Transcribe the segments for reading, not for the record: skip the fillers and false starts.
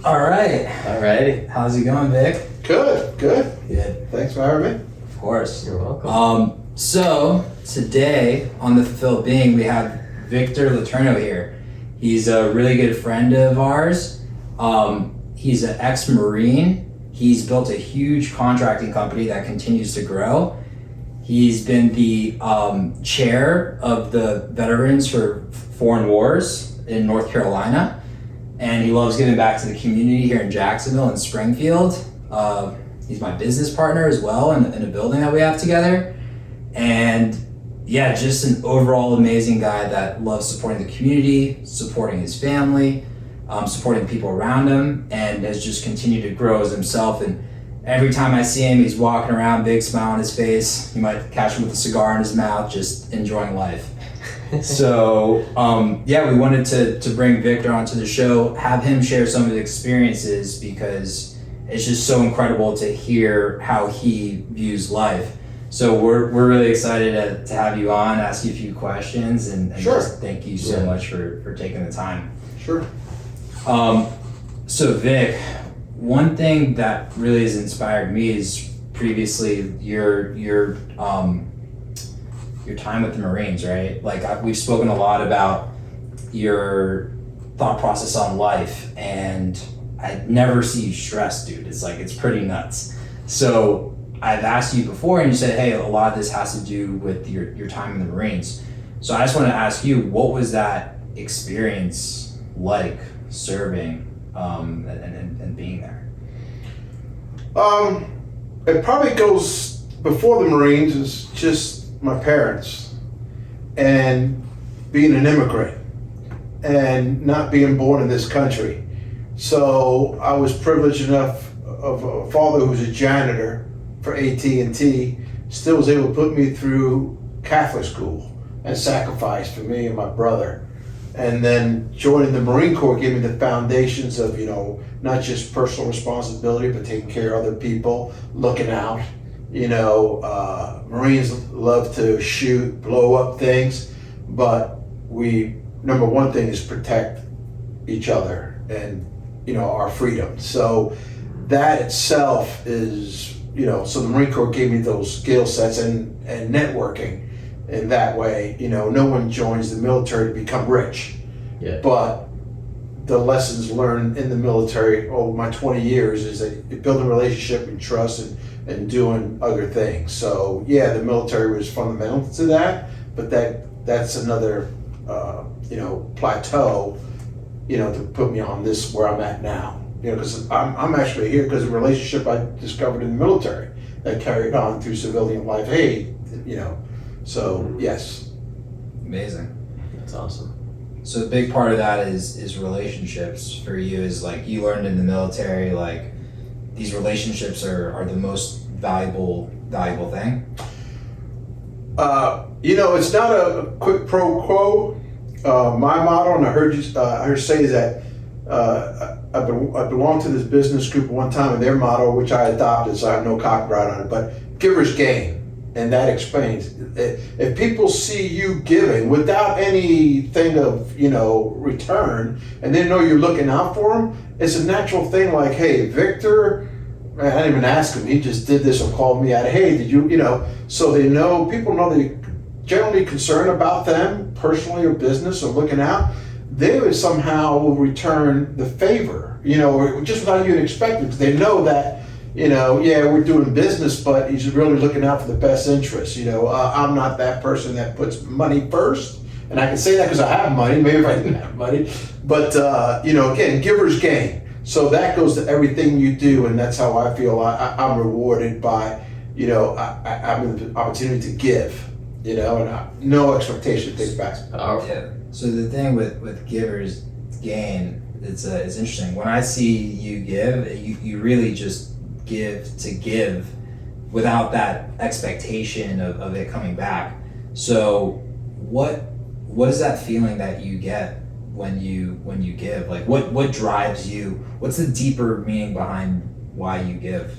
Alrighty. How's it going, Vic? Good. Good. Thanks for having me. Of course. You're welcome. So today on The Fulfilled Being, we have Victor Letourneau here. He's a really good friend of ours. He's an ex-Marine. He's built a huge contracting company that continues to grow. He's been the chair of the Veterans for Foreign Wars in North Carolina. And he loves giving back to the community here in Jacksonville and Springfield. He's my business partner as well in a building that we have together. And yeah, just an overall amazing guy that loves supporting the community, supporting his family, supporting people around him, and has just continued to grow as himself. And every time I see him, he's walking around, big smile on his face. You might catch him with a cigar in his mouth, just enjoying life. So we wanted to bring Victor onto the show, have him share some of his experiences, because it's just so incredible to hear how he views life. So we're really excited to have you on, ask you a few questions, and Sure. just thank you so much for taking the time. Sure. So Vic, one thing that really has inspired me is previously your time with the Marines, right? Like we've spoken a lot about your thought process on life, and I never see you stressed, dude. It's pretty nuts. So I've asked you before, and you said, hey, a lot of this has to do with your time in the Marines. So I just want to ask you, what was that experience like, serving and being there? It probably goes before the Marines is just my parents and being an immigrant and not being born in this country. So I was privileged enough of a father who was a janitor for AT&T, still was able to put me through Catholic school and sacrifice for me and my brother. And then joining the Marine Corps gave me the foundations of, not just personal responsibility, but taking care of other people, looking out. Marines love to shoot, blow up things, but number one thing is protect each other and, our freedom. So that itself is, so the Marine Corps gave me those skill sets and networking in that way. No one joins the military to become rich, but the lessons learned in the military over my 20 years is that building a relationship and trust and doing other things. So the military was fundamental to that, but that's another plateau, to put me on this where I'm at now. Because I'm actually here because of a relationship I discovered in the military that carried on through civilian life. So yes. Amazing. That's awesome. So a big part of that is relationships for you. Is like you learned in the military, like these relationships are the most valuable thing. It's not a quid pro quo. My motto, and I heard her say that I belonged to this business group one time, and their motto, which I adopted, so I have no copyright on it, but givers gain. And that explains, if people see you giving without anything of, return, and they know you're looking out for them, it's a natural thing like, hey, Victor, man, I didn't even ask him, he just did this or called me out, hey, did you, so they know, people know they're generally concerned about them, personally or business or looking out, they would somehow will return the favor, or just without you even expecting, because they know that, we're doing business, but he's really looking out for the best interest. I'm not that person that puts money first, and I can say that because I have money, maybe if I didn't have money, but, again, givers gain. So that goes to everything you do, and that's how I feel I'm rewarded by, I have the opportunity to give, and no expectation to take back. Yeah. So the thing with givers gain, it's interesting. When I see you give, you really just give to give without that expectation of it coming back. So what is that feeling that you get when you give? Like what drives you? What's the deeper meaning behind why you give?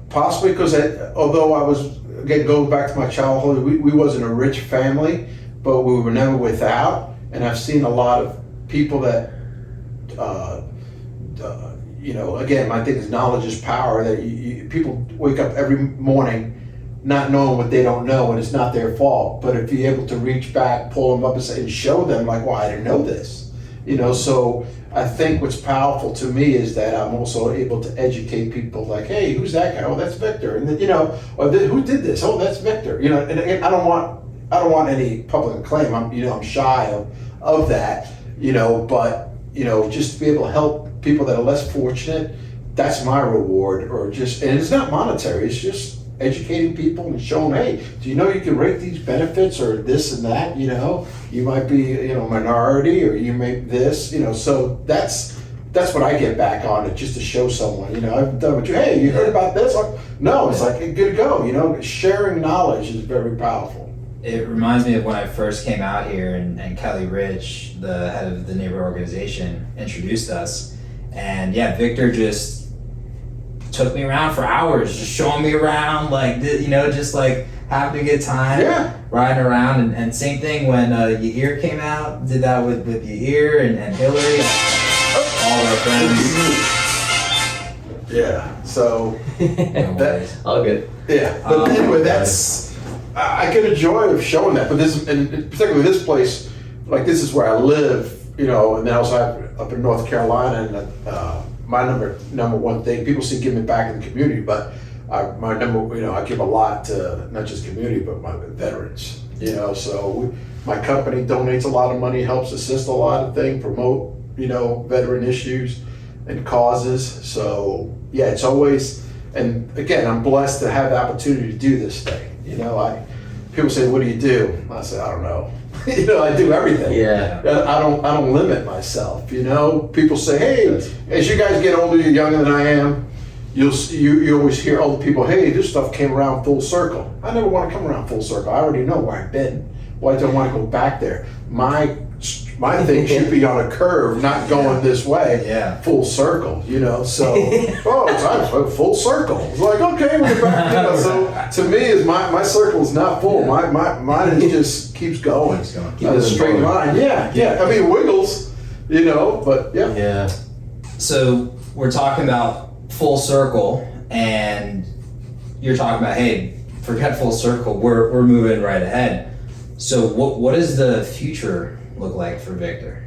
Possibly because although I was, again, going back to my childhood, we wasn't a rich family, but we were never without. And I've seen a lot of people that again, my thing is knowledge is power. That people wake up every morning not knowing what they don't know, and it's not their fault. But if you're able to reach back, pull them up, and show them, like, well, I didn't know this. So I think what's powerful to me is that I'm also able to educate people, like, hey, who's that guy? Oh, that's Victor. And then, or who did this? Oh, that's Victor. And again, I don't want any public acclaim. I'm shy of that. But just to be able to help people that are less fortunate, that's my reward. And it's not monetary. It's just educating people and showing, hey, do you know you can rate these benefits or this and that? You might be a minority, or you may this. So that's what I get back on it, just to show someone. I've done with you. Hey, you heard about this? No, it's like, hey, good to go. Sharing knowledge is very powerful. It reminds me of when I first came out here, and Kelly Rich, the head of the neighborhood organization, introduced us. And yeah, Victor just took me around for hours, just showing me around, like, just like having a good time, riding around. And same thing when Yair came out, did that with Yair and Hillary, all our friends. Yeah, so all good. Yeah, but anyway, I get a joy of showing that. But and particularly this place, like, this is where I live, and then I also have up in North Carolina, and my number one thing, people see giving back in the community, but I give a lot to not just community, but my veterans. So my company donates a lot of money, helps assist a lot of things, promote veteran issues and causes. So yeah, it's always, and again, I'm blessed to have the opportunity to do this thing. People say, what do you do? I say, I don't know. I do everything. Yeah. I don't limit myself. People say, hey, as you guys get older, you're younger than I am. You always hear older people, hey, this stuff came around full circle. I never want to come around full circle. I already know where I've been. Why do I want to go back there? My thing should be on a curve, not going this way. Yeah. Full circle. So it's full circle. It's like, okay, we're back. So to me, is my circle is not full. Mine just keeps going. Keep A straight line. Yeah. I mean, wiggles. But yeah. Yeah. So we're talking about full circle, and you're talking about, hey, forget full circle. We're moving right ahead. So what does the future look like for Victor?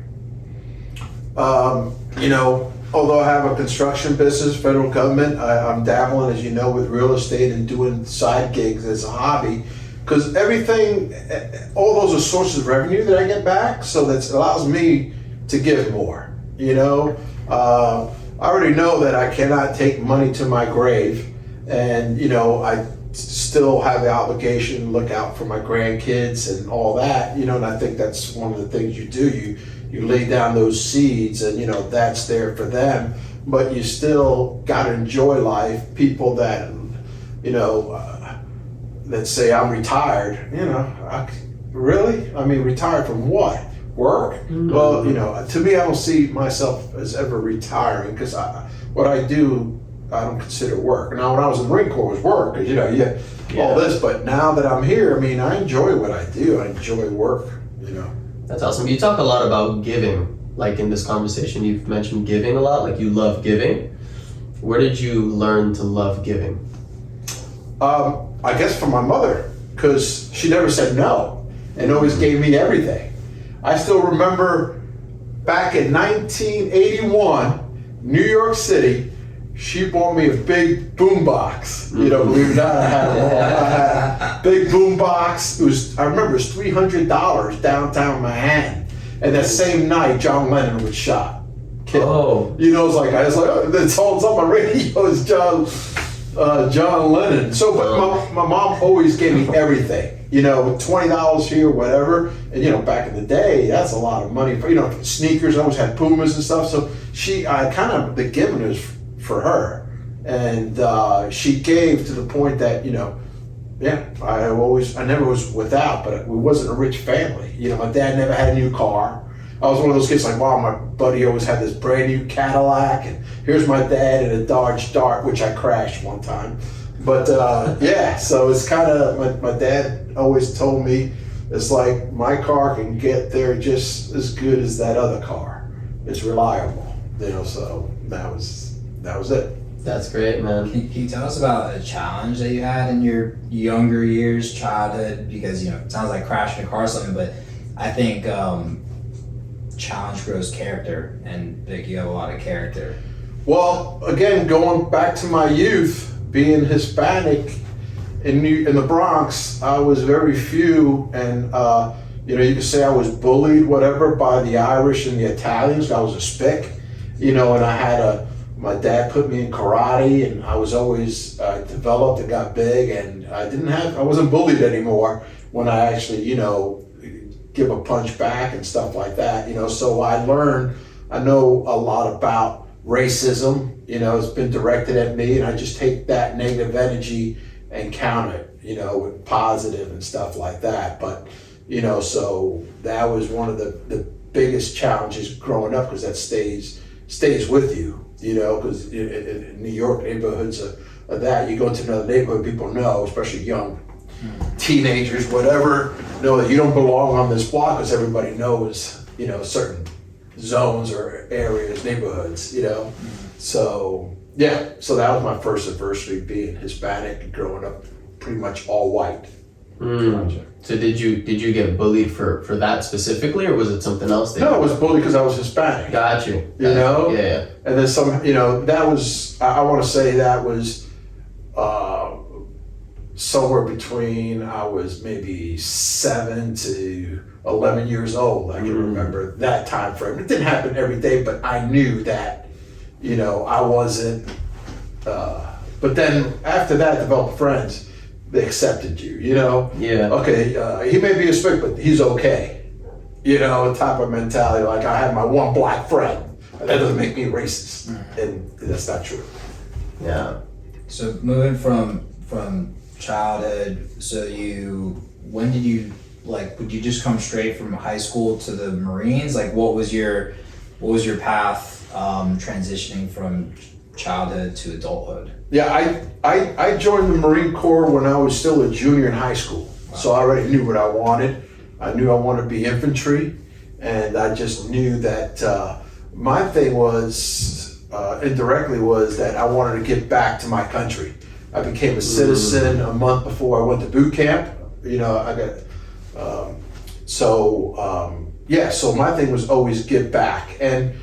Although I have a construction business, federal government, I'm dabbling, as you know, with real estate and doing side gigs as a hobby, because everything, all those are sources of revenue that I get back, so that allows me to give more. I already know that I cannot take money to my grave, and I still have the obligation to look out for my grandkids and all that, and I think that's one of the things you do. You lay down those seeds, and that's there for them, but you still got to enjoy life. People that that say I'm retired, really? I mean, retired from what? Work? Mm-hmm. Well, to me, I don't see myself as ever retiring, because what I do, I don't consider work. Now, when I was in the Marine Corps, it was work, because all this. But now that I'm here, I mean, I enjoy what I do. I enjoy work. That's awesome. You talk a lot about giving. Like in this conversation, you've mentioned giving a lot. Like you love giving. Where did you learn to love giving? I guess from my mother, because she never said no and always gave me everything. I still remember back in 1981, New York City. She bought me a big boom box. Believe it or not, I had a big boom box. I remember it was $300 downtown Manhattan. And that same night, John Lennon was shot. Killed. Oh. I was like, oh, that's all it's on my radio is John Lennon. So, but my mom always gave me everything. $20 here, whatever. And back in the day, that's a lot of money for sneakers. I always had Pumas and stuff. So the giving is for her, and she gave to the point that I never was without, but we wasn't a rich family. My dad never had a new car. I was one of those kids like, wow, my buddy always had this brand new Cadillac, and here's my dad in a Dodge Dart, which I crashed one time. But so it's kind of, my dad always told me, it's like my car can get there just as good as that other car. It's reliable, so that was that was it. That's great, man. Can you tell us about a challenge that you had in your younger years, childhood? Because, it sounds like crashing a car or something, but I think challenge grows character, and Vic, you have a lot of character. Well, again, going back to my youth, being Hispanic in the Bronx, I was very few, and you could say I was bullied, whatever, by the Irish and the Italians. I was a spick, and I had my dad put me in karate, and I was always developed and got big, and I wasn't bullied anymore when I actually, give a punch back and stuff like that, so I know a lot about racism, it's been directed at me, and I just take that negative energy and counter it, with positive and stuff like that. But, so that was one of the biggest challenges growing up, because that stays with you, because in New York, neighborhoods are that. You go into another neighborhood, people know, especially young teenagers, whatever, know that you don't belong on this block, because everybody knows, certain zones or areas, neighborhoods, So, so that was my first adversity, being Hispanic and growing up pretty much all white. So did you get bullied for that specifically, or was it something else? No, I was bullied because I was Hispanic. Got you. Yeah. And then that was, I want to say that was somewhere between, I was maybe 7 to 11 years old. I can remember that time frame. It didn't happen every day, but I knew that, I wasn't, but then after that, I developed friends. They accepted you, Yeah. Okay, he may be a spick, but he's okay. Type of mentality. Like, I have my one black friend. That doesn't make me racist. And that's not true. Yeah. So moving from childhood, when did you, would you just come straight from high school to the Marines? Like, what was your path transitioning from childhood to adulthood? Yeah, I joined the Marine Corps when I was still a junior in high school. Wow. So I already knew what I wanted. I knew I wanted to be infantry, and I just knew that my thing was, indirectly, was that I wanted to give back to my country. I became a citizen a month before I went to boot camp. So my thing was always give back. And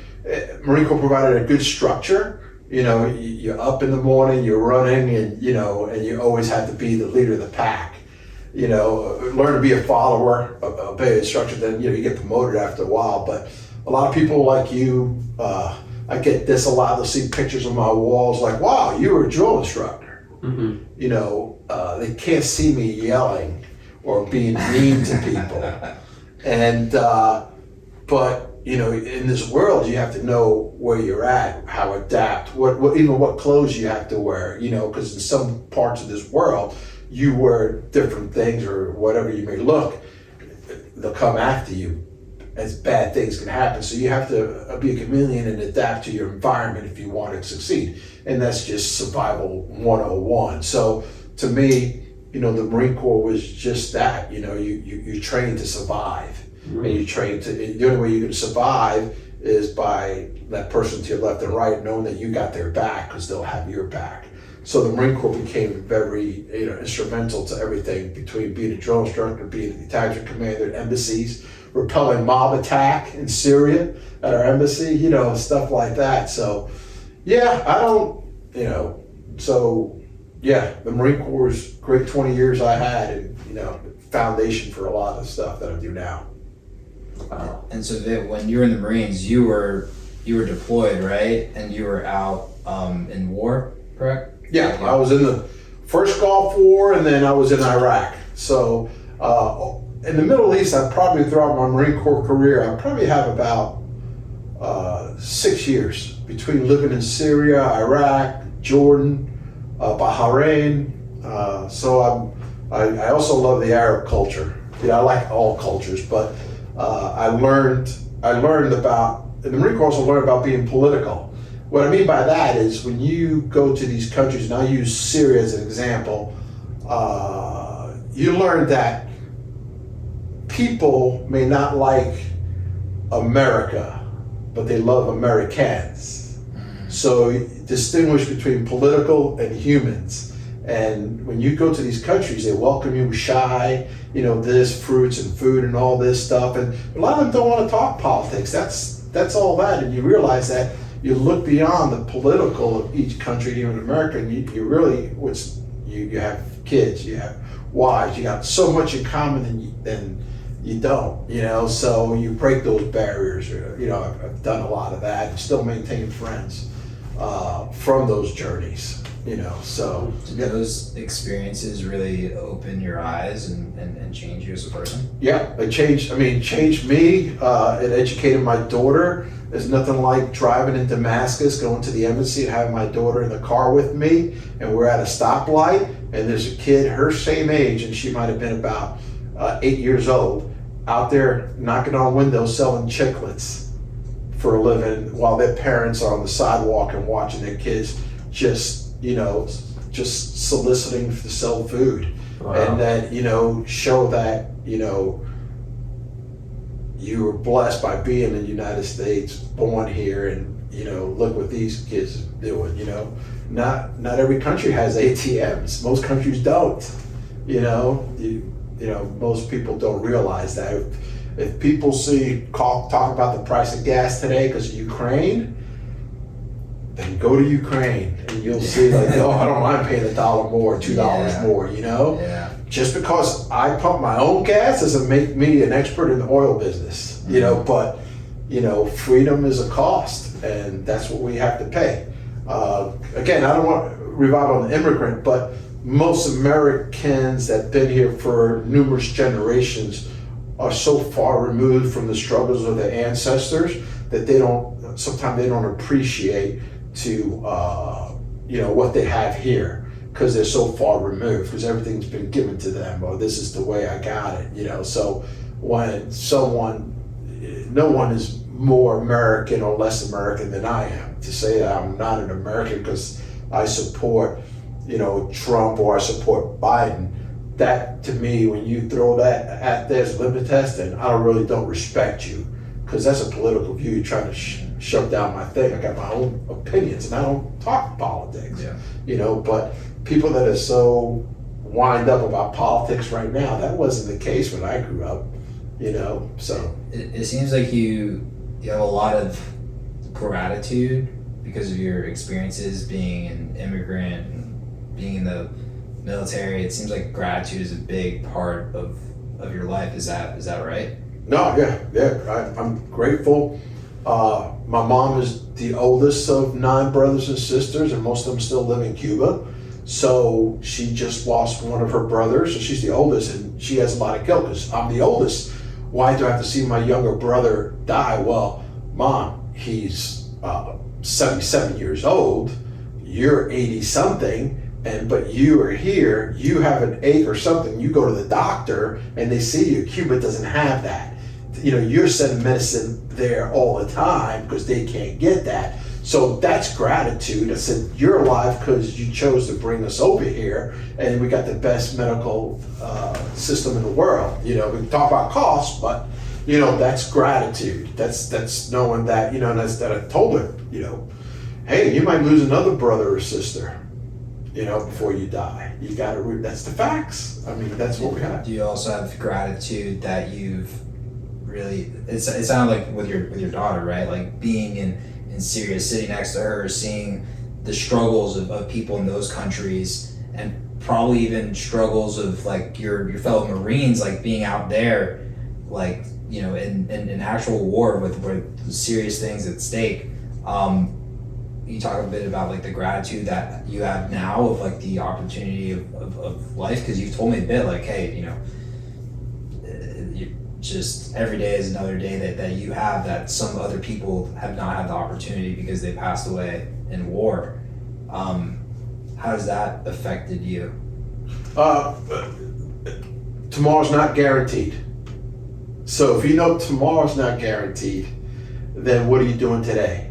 Marine Corps provided a good structure. You're up in the morning, you're running, and you always have to be the leader of the pack. Learn to be a follower, obey instructions, then you get promoted after a while. But a lot of people like you, I get this a lot. They'll see pictures on my walls like, wow, you were a drill instructor. They can't see me yelling or being mean to people. And but in this world, you have to know where you're at, how to adapt, what clothes you have to wear, because in some parts of this world, you wear different things or whatever you may look, they'll come after you as bad things can happen. So you have to be a chameleon and adapt to your environment if you want to succeed. And that's just survival 101. So to me, the Marine Corps was just that, you train to survive. And you train to, the only way you're going to survive is by that person to your left and right knowing that you got their back, because they'll have your back. So the Marine Corps became very instrumental to everything, between being a drill instructor, being a detachment commander at embassies, repelling mob attack in Syria at our embassy, stuff like that. So the Marine Corps was a great 20 years I had, and foundation for a lot of stuff that I do now. Wow. And so Vic, when you were in the Marines, you were deployed, right? And you were out in war, correct? Yeah, I was in the first Gulf War, and then I was in Iraq. So in the Middle East, I probably, throughout my Marine Corps career, I probably have about 6 years between living in Syria, Iraq, Jordan, Bahrain. So I also love the Arab culture. I like all cultures, but I learned about, in the Marine Corps, also learned about being political. What I mean by that is, when you go to these countries, and I use Syria as an example, you learn that people may not like America, but they love Americans. So distinguish between political and humans. And when you go to these countries, they welcome you with shy, this, fruits and food and all this stuff. And a lot of them don't want to talk politics. That's all that. And you realize that you look beyond the political of each country, even America, and you really, you have kids, you have wives, you got so much in common than you don't, so you break those barriers. I've done a lot of that and still maintain friends from those journeys, so. Did those experiences really open your eyes and change you as a person? Yeah, it changed me. It educated my daughter. There's nothing like driving in Damascus, going to the embassy and having my daughter in the car with me, and we're at a stoplight, and there's a kid her same age, and she might have been about 8 years old, out there knocking on windows selling chiclets for a living while their parents are on the sidewalk and watching their kids just soliciting to sell food. Wow. And that, show that, you were blessed by being in the United States, born here, and look what these kids are doing. Not every country has ATMs. Most countries don't. Most people don't realize that. If people talk about the price of gas today because of Ukraine, then go to Ukraine and you'll see I don't mind paying $1 more, $2 more. Yeah. Just because I pump my own gas doesn't make me an expert in the oil business, but, freedom is a cost, and that's what we have to pay. Again, I don't want to revive on the immigrant, but most Americans that have been here for numerous generations are so far removed from the struggles of their ancestors that sometimes they don't appreciate what they have here, because they're so far removed, because everything's been given to them, or this is the way I got it, so when no one is more American or less American than I am. To say that I'm not an American because I support, Trump or I support Biden, that to me, when you throw that at this limit test, then I don't respect you, because that's a political view. You're trying to shove down my thing. I got my own opinions, and I don't talk politics. Yeah. But people that are so wind up about politics right now, that wasn't the case when I grew up. So it seems like you have a lot of gratitude because of your experiences being an immigrant and being in the military. It seems like gratitude is a big part of your life. Is that right? No, yeah. I'm grateful. My mom is the oldest of 9 brothers and sisters, and most of them still live in Cuba. So she just lost one of her brothers, so she's the oldest, and she has a lot of guilt because I'm the oldest. Why do I have to see my younger brother die? Well, Mom, he's 77 years old, you're 80 something, but you are here, you have an ache or something, you go to the doctor and they see you. Cuba doesn't have that. You're sending medicine there all the time because they can't get that. So that's gratitude. I said, you're alive because you chose to bring us over here, and we got the best medical system in the world. We can talk about cost, but that's gratitude. That's knowing that, and that I told her, hey, you might lose another brother or sister, before you die. You got to. That's the facts. That's what we have. Do you also have gratitude that you've really? It sounded like with your daughter, right? Like being in Syria, sitting next to her, seeing the struggles of people in those countries, and probably even struggles of like your fellow Marines, like being out there, like in actual war with serious things at stake. You talk a bit about like the gratitude that you have now of like the opportunity of life, because you told me a bit like, hey, just every day is another day that you have that some other people have not had the opportunity because they passed away in war. How has that affected you? Tomorrow's not guaranteed. So if tomorrow's not guaranteed, then what are you doing today?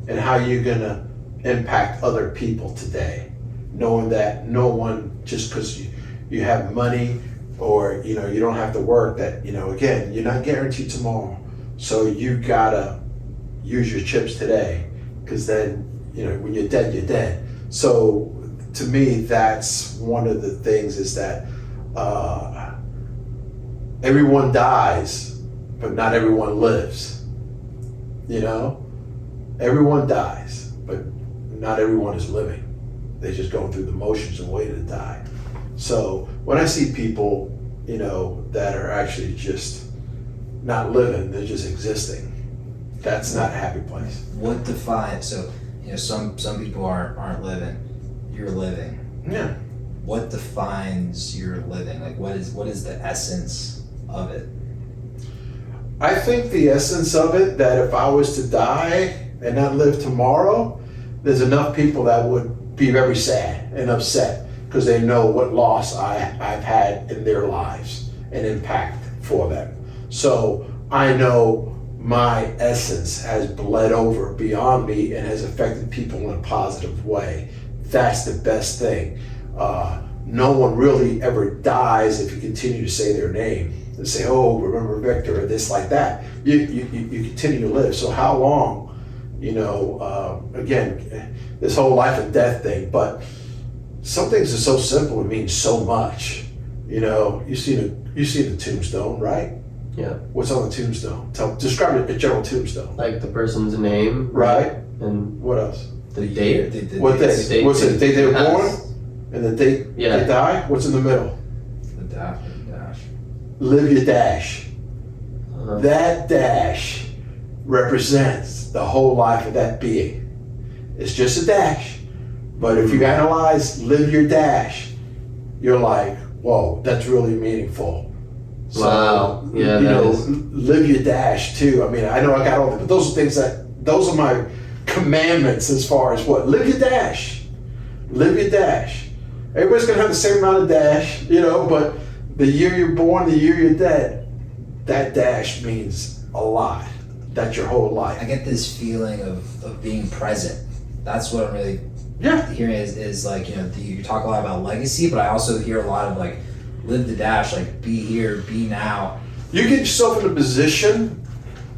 And how are you gonna impact other people today? Knowing that no one, just because you have money or you don't have to work, that again, you're not guaranteed tomorrow. So you gotta use your chips today, because then when you're dead, you're dead. So to me, that's one of the things is that everyone dies, but not everyone lives. Everyone dies, but not everyone is living. They're just going through the motions and waiting to die. So when I see people, that are actually just not living, they're just existing, that's not a happy place. What defines, so, some people aren't living, you're living. Yeah. What defines your living? Like what is the essence of it? I think the essence of it, that if I was to die and not live tomorrow, there's enough people that would be very sad and upset because they know what loss I've had in their lives and impact for them. So I know my essence has bled over beyond me and has affected people in a positive way. That's the best thing. No one really ever dies if you continue to say their name and say, oh, remember Victor, or this, like that. You continue to live. So how long, again, this whole life and death thing, but some things are so simple, it means so much. You see the tombstone, right? Yeah. What's on the tombstone? Describe a general tombstone. Like the person's name. Right. And What else? the date. What day? date What's it? The date they were has- born? And the date Yeah. they die? What's in the middle? The dash. Live your dash. Uh-huh. That dash represents the whole life of that being. It's just a dash. But if you analyze live your dash, you're like, whoa, that's really meaningful. So, Wow. Yeah, that is- live your dash too. I mean, I know I got all that, but those are things those are my commandments as far as what? Live your dash. Live your dash. Everybody's gonna have the same amount of dash, but the year you're born, the year you're dead, that dash means a lot. That's your whole life. I get this feeling of being present. That's what I'm really Yeah. hearing is like, you talk a lot about legacy, but I also hear a lot of like, live the dash, like be here, be now. You get yourself in a position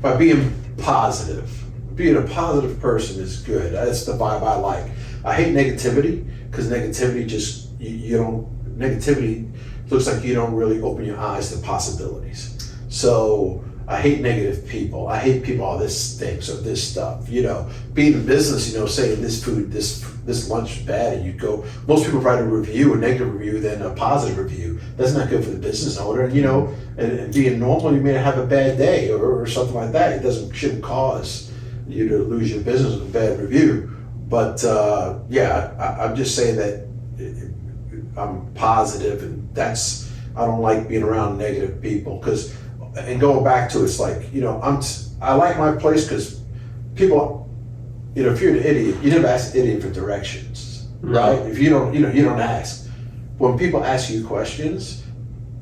by being positive. Being a positive person is good. That's the vibe I like. I hate negativity because negativity just, negativity looks like you don't really open your eyes to possibilities. So I hate negative people. I hate people, oh, this stinks or this stuff. Being in business, saying this food, this lunch is bad, and you go, most people write a review, a negative review, than a positive review. That's not good for the business owner. And being normal, you may have a bad day or something like that. It shouldn't cause you to lose your business with a bad review. But I'm just saying that I'm positive, and I don't like being around negative people and going back to it's like, I like my place because people, if you're an idiot, you never ask an idiot for directions, right? If you don't, you don't ask. When people ask you questions,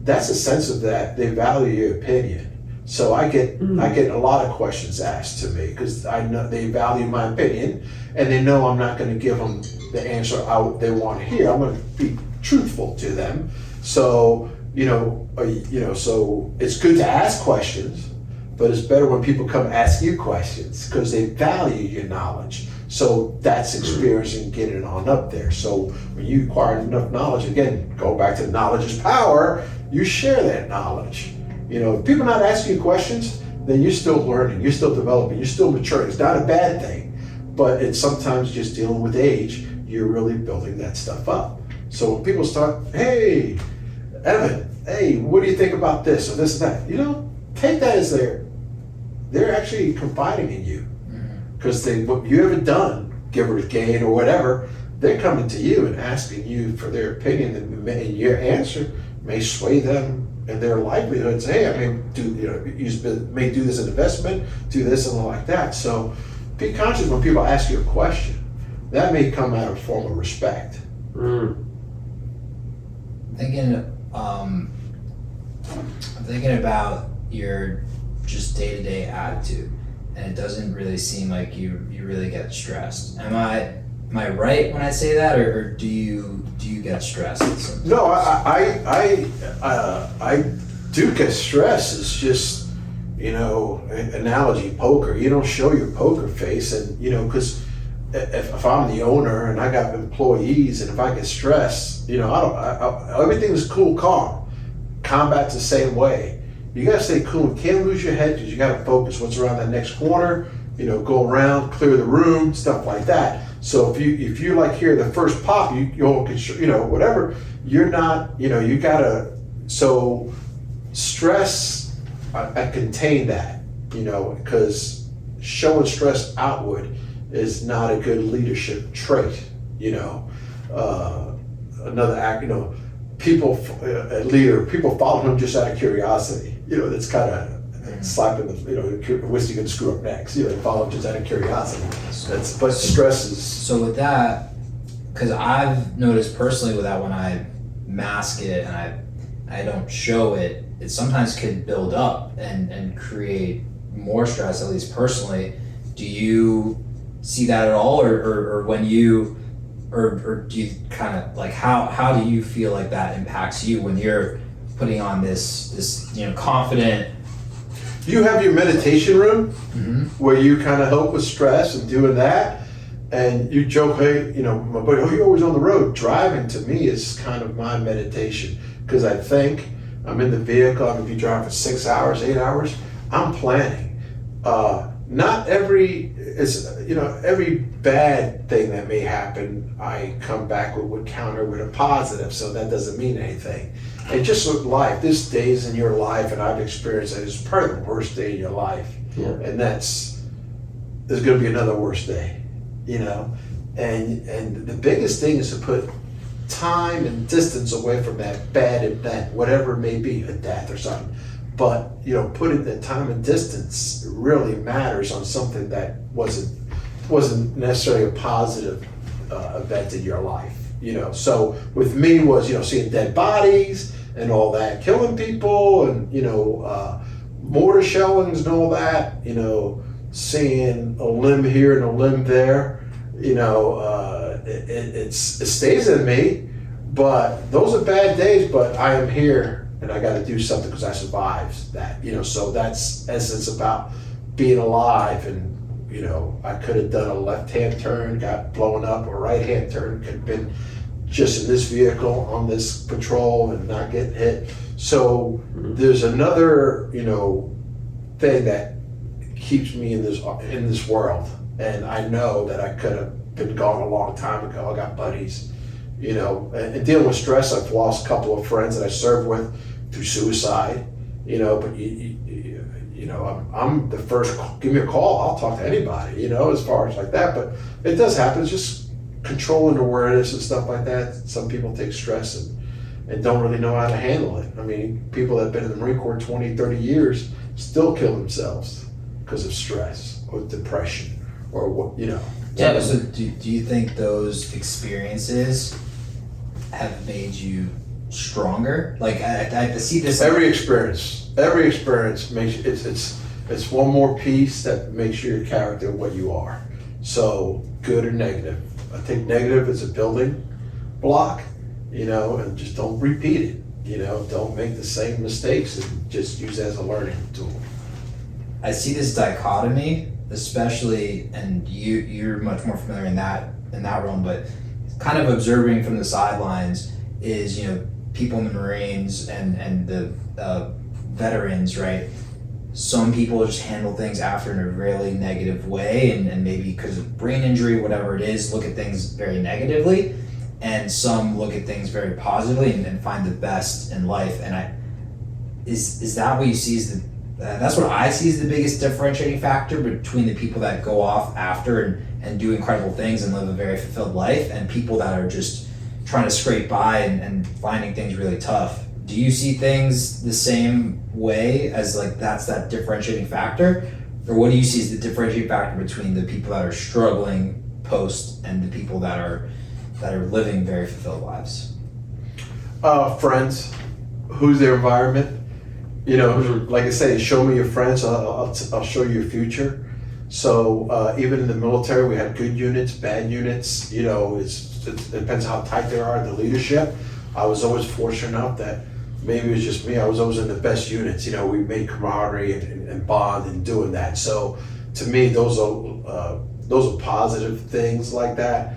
that's a sense of that they value your opinion. So I get a lot of questions asked to me because I know they value my opinion, and they know I'm not going to give them the answer they want to hear. I'm going to be truthful to them. So so it's good to ask questions, but it's better when people come ask you questions because they value your knowledge. So that's experience and getting on up there. So when you acquire enough knowledge, again, go back to knowledge is power, you share that knowledge. If people not asking you questions, then you're still learning, you're still developing, you're still maturing. It's not a bad thing, but it's sometimes just dealing with age, you're really building that stuff up. So when people start, hey, Evan, hey, what do you think about this or this and that? Take that as they're actually confiding in you. Because what you haven't done, giver's gain or whatever, they're coming to you and asking you for their opinion, and your answer may sway them in their livelihoods. Hey, I may do this as investment, do this and like that. So be conscious when people ask you a question. That may come out of a form of respect. I'm thinking about your just day-to-day attitude, and it doesn't really seem like you really get stressed. Am I right when I say that, or do you get stressed? No, I do get stressed. It's just, analogy poker. You don't show your poker face, and because if I'm the owner and I got employees, and if I get stressed, you know, everything's cool, calm. Combat's the same way. You gotta stay cool. You can't lose your head because you gotta focus what's around that next corner. You know, go around, clear the room, stuff like that. So if you like hear the first pop, you know, whatever. You're not, you know, you gotta. So stress, I contain that, you know, because showing stress outward is not a good leadership trait. You know, another act, you know, people follow him just out of curiosity. You know, that's kind of slapping the, you know, what's he gonna screw up next? You know, they follow him just out of curiosity. But stress is. So with that, because I've noticed personally with that, when I mask it and I don't show it, it sometimes can build up and create more stress, at least personally. Do you see that at all, or when you, or do you kind of like, how do you feel like that impacts you when you're putting on this you know, confident? You have your meditation room where you kind of help with stress and doing that, and you joke, hey, you know, my buddy, oh, you're always on the road. Driving to me is kind of my meditation, because I think I'm in the vehicle. I mean, if you drive for 6 hours, 8 hours, I'm planning. Not every, you know, every bad thing that may happen, I come back would counter with a positive, so that doesn't mean anything. And just with life, this days in your life, and I've experienced that, it's probably the worst day in your life. Yeah. And there's gonna be another worse day, you know? And the biggest thing is to put time and distance away from that bad event, whatever it may be, a death or something. But, you know, putting the time and distance really matters on something that wasn't necessarily a positive event in your life, you know. So with me was, you know, seeing dead bodies and all that, killing people, and, you know, mortar shellings and all that, you know, seeing a limb here and a limb there, you know, it stays in me. But those are bad days, but I am here. And I got to do something because I survived that, you know. So that's essence about being alive. And, you know, I could have done a left-hand turn, got blown up, or a right-hand turn, could have been just in this vehicle on this patrol and not get hit. So there's another, you know, thing that keeps me in this world. And I know that I could have been gone a long time ago. I got buddies. You know, and dealing with stress, I've lost a couple of friends that I served with through suicide, you know, but you know, I'm the first, give me a call, I'll talk to anybody, you know, as far as like that. But it does happen. It's just controlling awareness and stuff like that. Some people take stress and don't really know how to handle it. I mean, people that have been in the Marine Corps 20, 30 years still kill themselves because of stress or depression or what, you know. Yeah, so do you think those experiences have made you stronger? Like I see this. Every experience makes it's one more piece that makes your character what you are. So good or negative. I think negative is a building block, you know, and just don't repeat it. You know, don't make the same mistakes, and just use it as a learning tool. I see this dichotomy, especially, and you're much more familiar in that realm, but kind of observing from the sidelines is, you know, people in the Marines and the veterans, right? Some people just handle things after in a really negative way, and maybe because of brain injury, whatever it is, look at things very negatively, and some look at things very positively and find the best in life. And is that what you see as that's what I see as the biggest differentiating factor between the people that go off after and do incredible things and live a very fulfilled life, and people that are just trying to scrape by and finding things really tough. Do you see things the same way as, like, that's that differentiating factor? Or what do you see as the differentiating factor between the people that are struggling post and the people that are living very fulfilled lives? Friends, who's their environment? You know, like I say, show me your friends, I'll show you your future. So even in the military, we had good units, bad units. You know, it depends how tight they are in the leadership. I was always fortunate enough that maybe it was just me. I was always in the best units. You know, we made camaraderie and bond in doing that. So to me, those are those are positive things like that.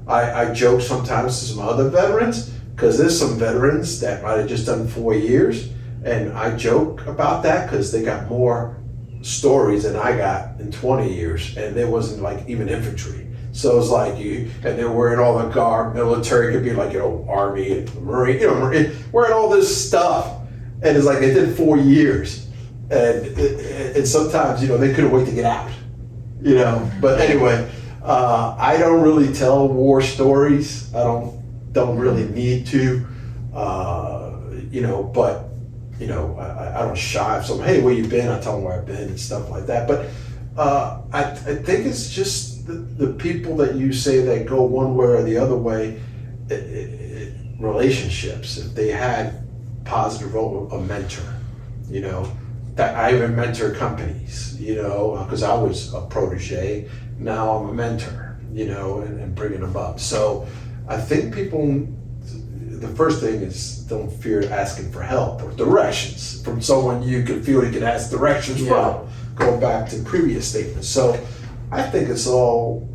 I joke sometimes to some other veterans, because there's some veterans that might have just done 4 years, and I joke about that because they got more stories than I got in 20 years, and there wasn't like even infantry. So it's like and they're wearing all the garb, military, could be like, Army and Marine, wearing all this stuff. And it's like they did 4 years. And sometimes, they couldn't wait to get out, But anyway, I don't really tell war stories. I don't really need to, but, I don't shy of someone, hey, where you been? I tell them where I've been and stuff like that. But I think it's just the people that you say that go one way or the other way, relationships, if they had positive role, a mentor, that I even mentor companies, because I was a protege, now I'm a mentor, and bringing them up. So I think people, the first thing is don't fear asking for help or directions from someone you can feel you can ask directions from, going back to previous statements. So I think it's all,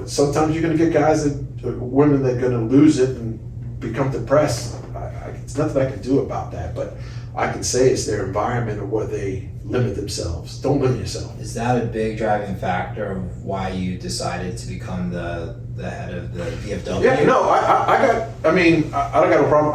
sometimes you're going to get guys women that are going to lose it and become depressed. It's nothing I can do about that, but I can say it's their environment or where they limit themselves. Don't limit yourself. Is that a big driving factor of why you decided to become the head of the VFW? Yeah, no, I don't got a problem.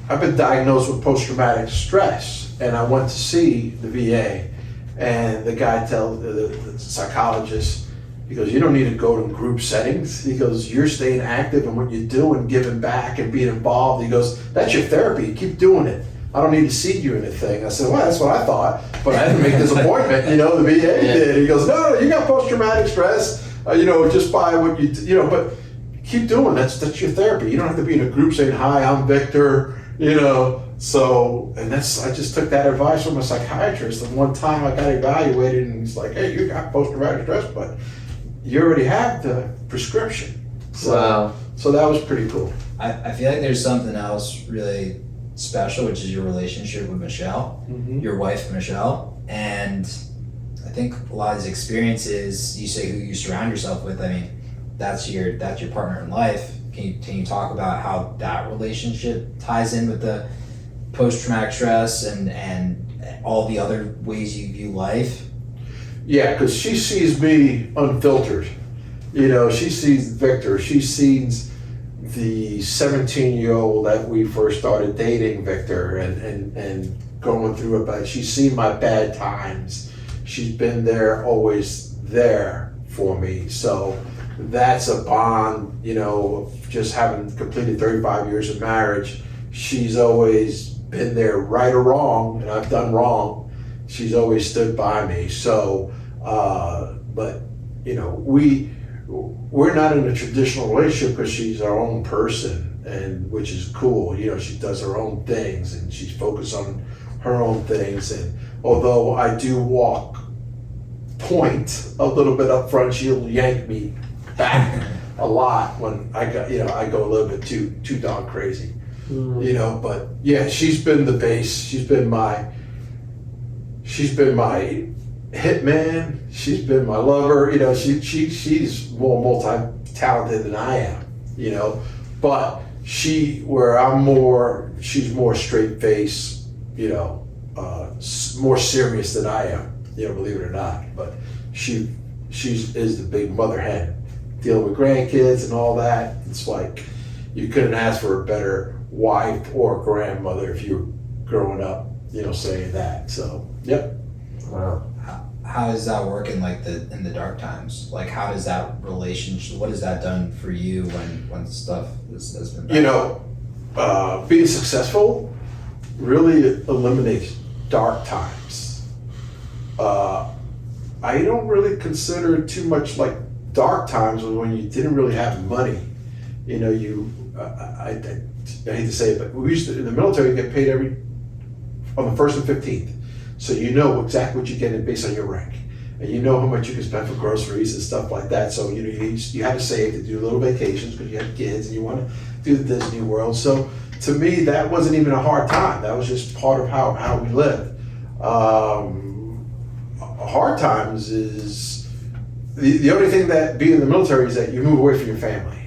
I've been diagnosed with post-traumatic stress, and I went to see the VA, and the guy tells the psychologist, he goes, you don't need to go to group settings. He goes, you're staying active in what you do and giving back and being involved. He goes, that's your therapy. Keep doing it. I don't need to see you in a thing. I said, well, that's what I thought, but I didn't make this appointment. The VA did. He goes, no, you got post-traumatic stress. Just by what you, but keep doing. That's your therapy. You don't have to be in a group saying, hi, I'm Victor. So, and I just took that advice from a psychiatrist. And one time I got evaluated, and he's like, hey, you got post-traumatic stress, but you already have the prescription. So, wow. So that was pretty cool. I feel like there's something else really special, which is your relationship with Michelle, your wife, Michelle. And I think a lot of these experiences, you say who you surround yourself with, that's your partner in life. Can you talk about how that relationship ties in with the post-traumatic stress and all the other ways you view life? Yeah, because she sees me unfiltered. She sees Victor. She sees the 17-year-old that we first started dating, Victor, and going through it. But she's seen my bad times. She's been there, always there for me. So that's a bond, of just having completed 35 years of marriage. She's always been there, right or wrong, and I've done wrong. She's always stood by me. So, but we're not in a traditional relationship because she's our own person, and which is cool. She does her own things and she's focused on her own things. And although I do walk point a little bit up front, she'll yank me back a lot when I go a little bit too darn crazy. But yeah, she's been the base. She's been my hitman. She's been my lover. She's more multi-talented than I am. But she's more straight face. More serious than I am. Believe it or not. But she is the big mother hen, dealing with grandkids and all that. It's like you couldn't ask for a better wife or grandmother if you were growing up, saying that. So, yep. Wow. How is that working, in the dark times? How does that relationship, what has that done for you when stuff has been bad? Being successful really eliminates dark times. I don't really consider too much like dark times when you didn't really have money. I hate to say it, but we used to, in the military, get paid on the 1st and 15th. So you know exactly what you're getting based on your rank. And you know how much you can spend for groceries and stuff like that. So you had to save to do little vacations because you had kids and you want to do the Disney World. So to me, that wasn't even a hard time. That was just part of how we lived. Hard times is the only thing that being in the military is that you move away from your family,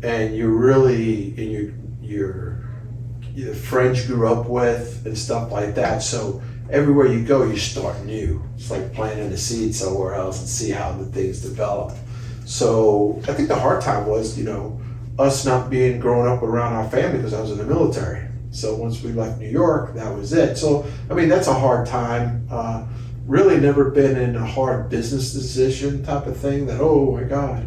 and you really your the friends you grew up with and stuff like that. So everywhere you go, you start new. It's like planting a seed somewhere else and see how the things develop. So I think the hard time was, us not being growing up around our family because I was in the military. So once we left New York, that was it. So, I mean, that's a hard time. Really never been in a hard business decision type of thing that, oh my God,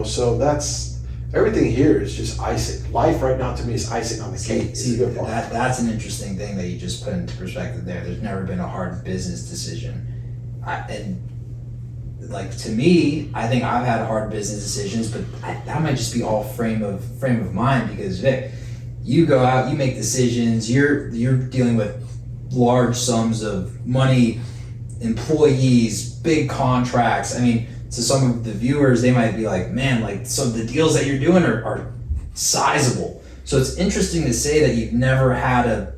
so that's, everything here is just icing. Life right now to me is icing on the cake. See, that's an interesting thing that you just put into perspective there. There's never been a hard business decision. To me, I think I've had hard business decisions, but that might just be all frame of mind because Vic, you go out, you make decisions, you're dealing with large sums of money, employees, big contracts. I mean, to some of the viewers, they might be like, man, like some of the deals that you're doing are sizable. So it's interesting to say that you've never had a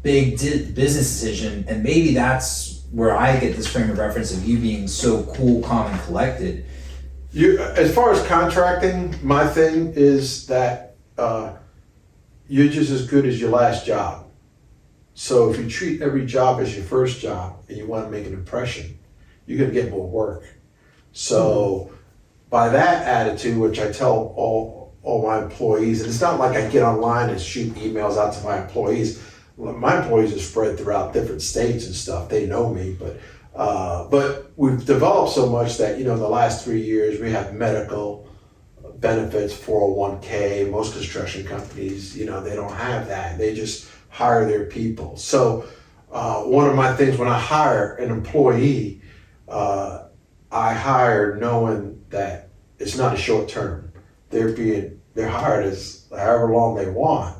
big business decision, and maybe that's where I get this frame of reference of you being so cool, calm, and collected. As far as contracting, my thing is that you're just as good as your last job. So if you treat every job as your first job and you want to make an impression, you're going to get more work. So by that attitude, which I tell all my employees, and it's not like I get online and shoot emails out to my employees. My employees are spread throughout different states and stuff. They know me, but we've developed so much that, in the last 3 years, we have medical benefits, 401k. Most construction companies, they don't have that. They just hire their people. So one of my things when I hire an employee, I hire knowing that it's not a short term. They're hired as however long they want.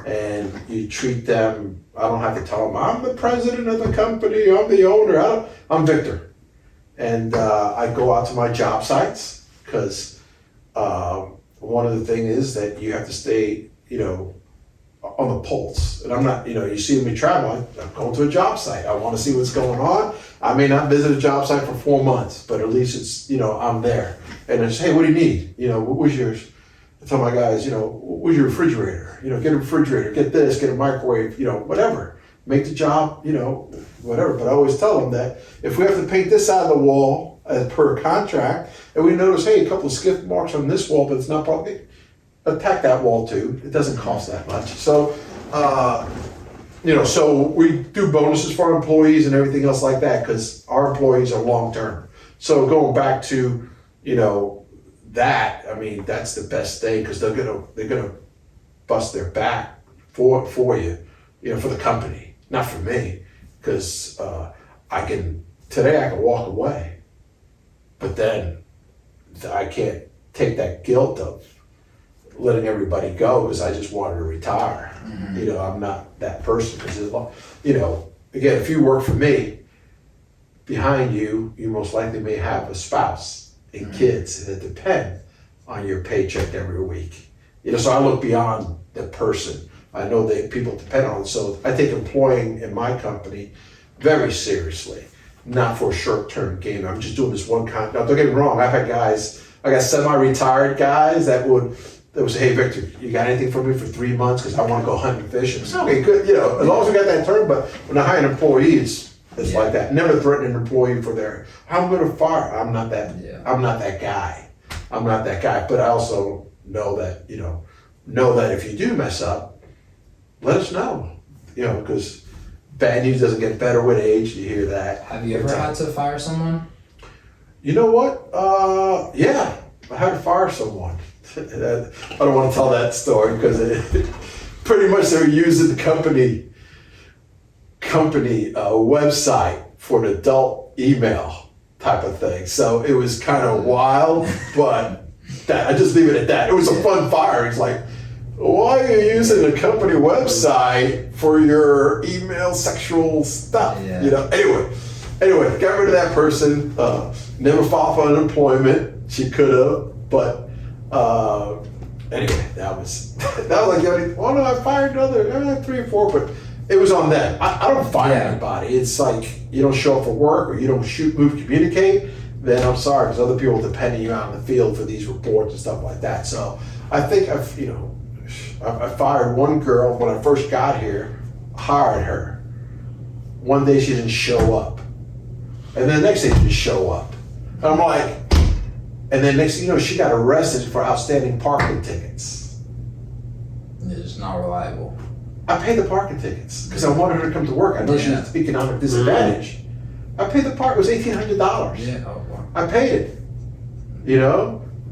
And you treat them, I don't have to tell them, I'm the president of the company, I'm the owner, I'm Victor. And I go out to my job sites because one of the things is that you have to stay, on the pulse. And I'm not, you see me travel, I'm going to a job site. I want to see what's going on. I may not visit a job site for 4 months, but at least it's, I'm there. And it's, hey, what do you need? What was yours? I tell my guys, where's your refrigerator? Get a refrigerator, get this, get a microwave, whatever. Make the job, whatever. But I always tell them that if we have to paint this side of the wall as per contract, and we notice, hey, a couple of skip marks on this wall, but it's not probably, attack that wall too. It doesn't cost that much. So, so we do bonuses for our employees and everything else like that because our employees are long-term. So going back to, that, I mean, that's the best thing because they're gonna bust their back for you, for the company, not for me, because today I can walk away, but then I can't take that guilt of letting everybody go because I just wanted to retire. Mm-hmm. I'm not that person because again, if you work for me, behind you most likely may have a spouse and kids that depend on your paycheck every week. So I look beyond the person. I know that people depend on it. So I take employing in my company very seriously, not for a short-term gain. I'm just doing this one now don't get me wrong, I've had guys, I got semi-retired guys that would say, hey Victor, you got anything for me for 3 months because I want to go hunt and fish? And okay, good, as long as we got that term, but when I hire an employee, it's like that. Never threaten an employee for I'm going to fire. I'm not that. Yeah. I'm not that guy. I'm not that guy. But I also know that that if you do mess up, let us know. Because bad news doesn't get better with age. You hear that. Have you ever had to fire someone? You know what? Yeah, I had to fire someone. I don't want to tell that story because pretty much they were using the company website for an adult email type of thing. So it was kind of wild, but I just leave it at that. It was a fun fire. It's like, why are you using a company website for your email sexual stuff? Yeah. Anyway, got rid of that person. Never filed for unemployment. She could have, but anyway, that was like, oh no, I fired another 3 or 4, but it was on them. I don't fire anybody. It's like you don't show up for work or you don't move, communicate. then I'm sorry, because other people are depending you out in the field for these reports and stuff like that. So I think I fired one girl when I first got here, hired her. One day she didn't show up. And then the next day she didn't show up. And I'm like, and then next thing you know, she got arrested for outstanding parking tickets. It's just not reliable. I paid the parking tickets because I wanted her to come to work. I know she was at economic disadvantage. I paid the park. It was $1,800. Yeah. Oh, wow. I paid it.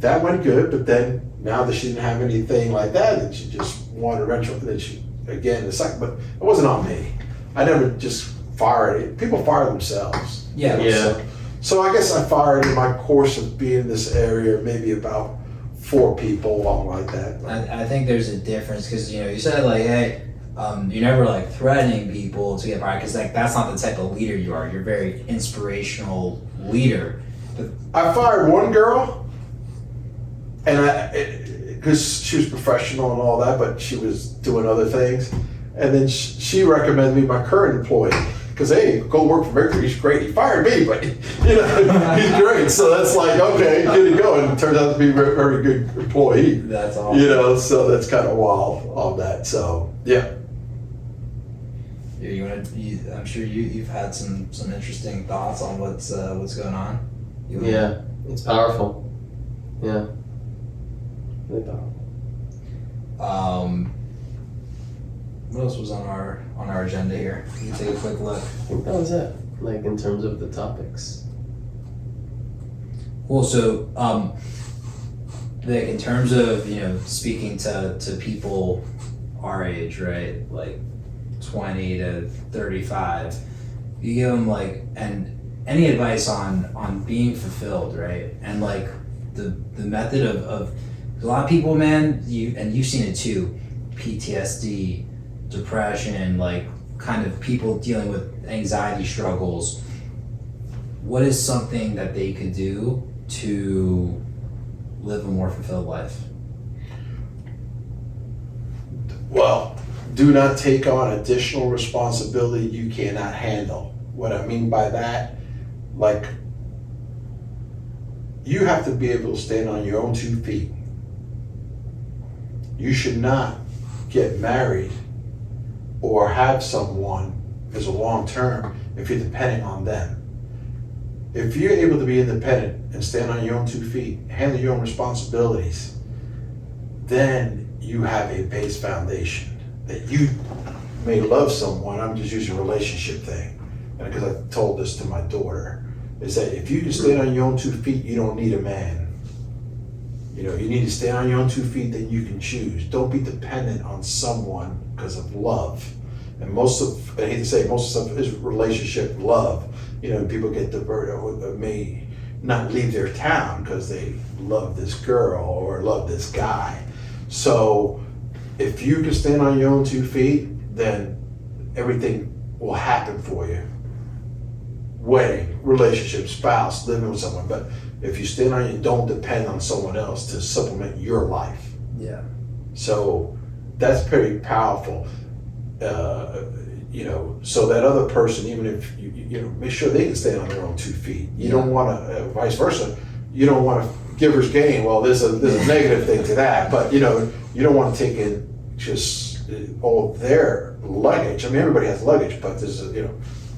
That went good. But then now that she didn't have anything like that, and she just wanted rental. Then she again the second. But it wasn't on me. I never just fired it. People fire themselves. Yeah. Yeah. So I guess I fired in my course of being in this area maybe about 4 people, along like that. I think there's a difference because you said like, hey, you're never like threatening people to get fired because like that's not the type of leader you are. You're a very inspirational leader. But I fired one girl, and because she was professional and all that, but she was doing other things, and then she recommended me my current employee. Because hey, go work for Victor. He's great. He fired me, but he's great. So that's like, okay, get it going. It turns out to be a very good employee. that's awesome. So that's kind of wild on that. So yeah. I'm sure you've had some interesting thoughts on what's going on. Yeah, it's powerful. Yeah, really powerful. What else was on our agenda here? Let me take a quick look. I think that was it. Like in terms of the topics. Cool. So, like in terms of speaking to people our age, right? Like 20 to 35, you give them like any advice on being fulfilled, right? And like the method of a lot of people, man. You've seen it too. PTSD. Depression, like kind of people dealing with anxiety struggles. What is something that they could do to live a more fulfilled life? Well, do not take on additional responsibility you cannot handle. What I mean by that, like, you have to be able to stand on your own 2 feet. You should not get married or have someone as a long term if you're depending on them. If you're able to be independent and stand on your own 2 feet, handle your own responsibilities, then you have a base foundation that you may love someone. I'm just using a relationship thing, and because I told this to my daughter, is that if you can stand on your own 2 feet, you don't need a man. You need to stand on your own 2 feet that you can choose. Don't be dependent on someone because of love. And I hate to say, most of stuff is relationship love. People get diverted or may not leave their town because they love this girl or love this guy. So if you can stand on your own 2 feet, then everything will happen for you. Wedding, relationship, spouse, living with someone. But if you stand on you, don't depend on someone else to supplement your life. Yeah. So that's pretty powerful. So that other person, even if make sure they can stand on their own 2 feet. You don't want to, vice versa. You don't want to giver's gain. Well, there's a negative thing to that, but you don't want to take in just all their luggage. I mean, everybody has luggage, but there's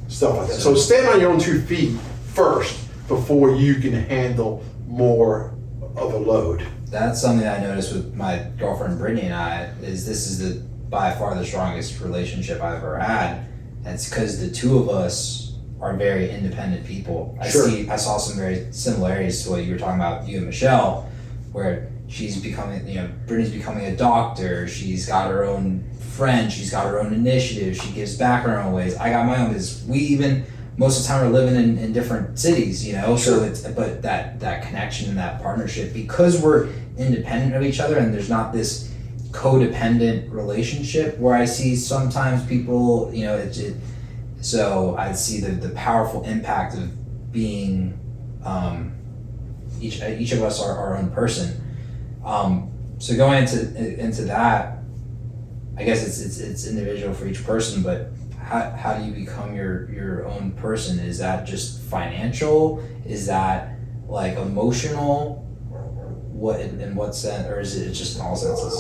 stuff like that. So stand on your own 2 feet first before you can handle more of a load. That's something I noticed with my girlfriend Brittany and I. This is by far the strongest relationship I've ever had. And it's because the two of us are very independent people. I saw some very similarities to what you were talking about, you and Michelle, where she's becoming, Brittany's becoming a doctor. She's got her own friends. She's got her own initiatives. She gives back in her own ways. I got my own business. We even, most of the time, are living in different cities, So but that connection and that partnership, because we're independent of each other and there's not this codependent relationship where I see sometimes people, so I see the powerful impact of being each of us are our own person. So going into that, I guess it's individual for each person, but how do you become your own person? Is that just financial? Is that like emotional? What in what sense, or is it just in all senses?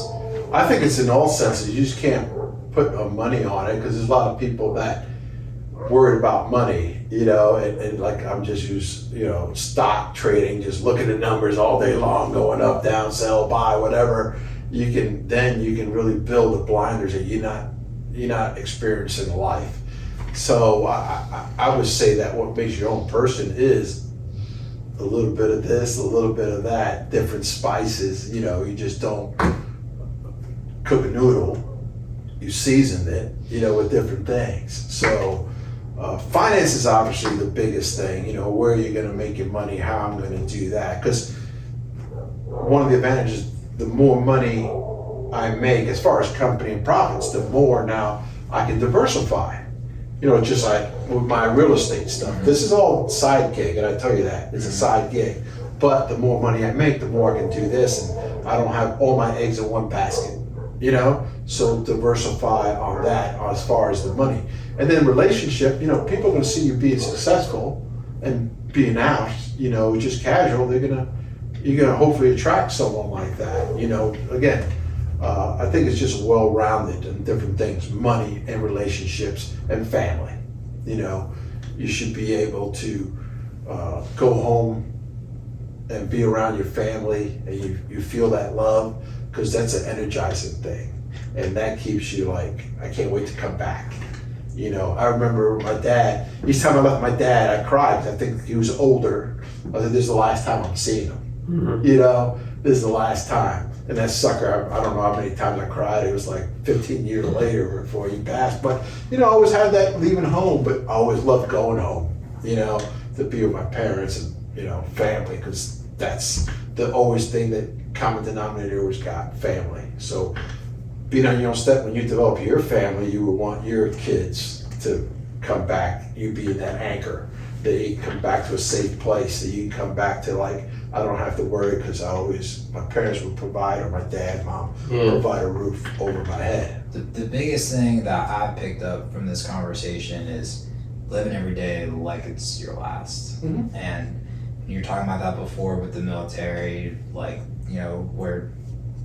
I think it's in all senses. You just can't put money on it because there's a lot of people that worried about money, and like I'm just used, stock trading, just looking at numbers all day long, going up, down, sell, buy, whatever. You can really build the blinders that you're not experiencing life. So I would say that what makes your own person is a little bit of this, a little bit of that, different spices. You just don't cook a noodle, you season it, with different things. So finance is obviously the biggest thing. Where are you going to make your money, how I'm going to do that, because one of the advantages, the more money I make as far as company and profits, the more now I can diversify. Just like with my real estate stuff. This is all side gig, and I tell you that. It's a side gig. But the more money I make, the more I can do this, and I don't have all my eggs in one basket, So diversify on that as far as the money. And then relationship, people are going to see you being successful and being out, just casual. You're going to hopefully attract someone like that, again. I think it's just well-rounded in different things, money and relationships and family. You should be able to go home and be around your family, and you feel that love, because that's an energizing thing. And that keeps you like, I can't wait to come back. I remember my dad, each time I left my dad, I cried, 'cause I think he was older. I said, this is the last time I'm seeing him. Mm-hmm. This is the last time. And that sucker, I don't know how many times I cried. It was like 15 years later before he passed. But, I always had that leaving home, but I always loved going home, to be with my parents and, family, because that's the always thing that common denominator always got, family. So being on your own step, when you develop your family, you would want your kids to come back, you being that anchor, that you come back to a safe place, that you can come back to like, I don't have to worry, because my parents would provide, or my dad, mom, provide a roof over my head. The biggest thing that I picked up from this conversation is living every day like it's your last. Mm-hmm. And you were talking about that before with the military, like, where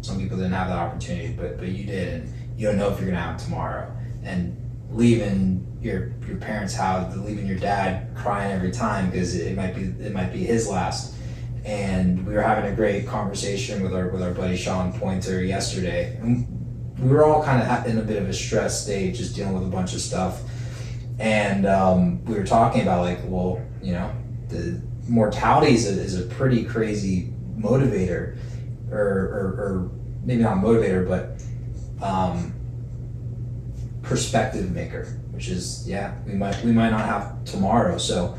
some people didn't have that opportunity, but you did, and you don't know if you're gonna have it tomorrow. And leaving your parents' house, leaving your dad crying every time because it might be his last. And we were having a great conversation with our buddy Sean Pointer yesterday. And we were all kind of in a bit of a stress state, just dealing with a bunch of stuff. And we were talking about like, well, the mortality is a pretty crazy motivator, or maybe not motivator, but perspective maker, which is, we might not have tomorrow. So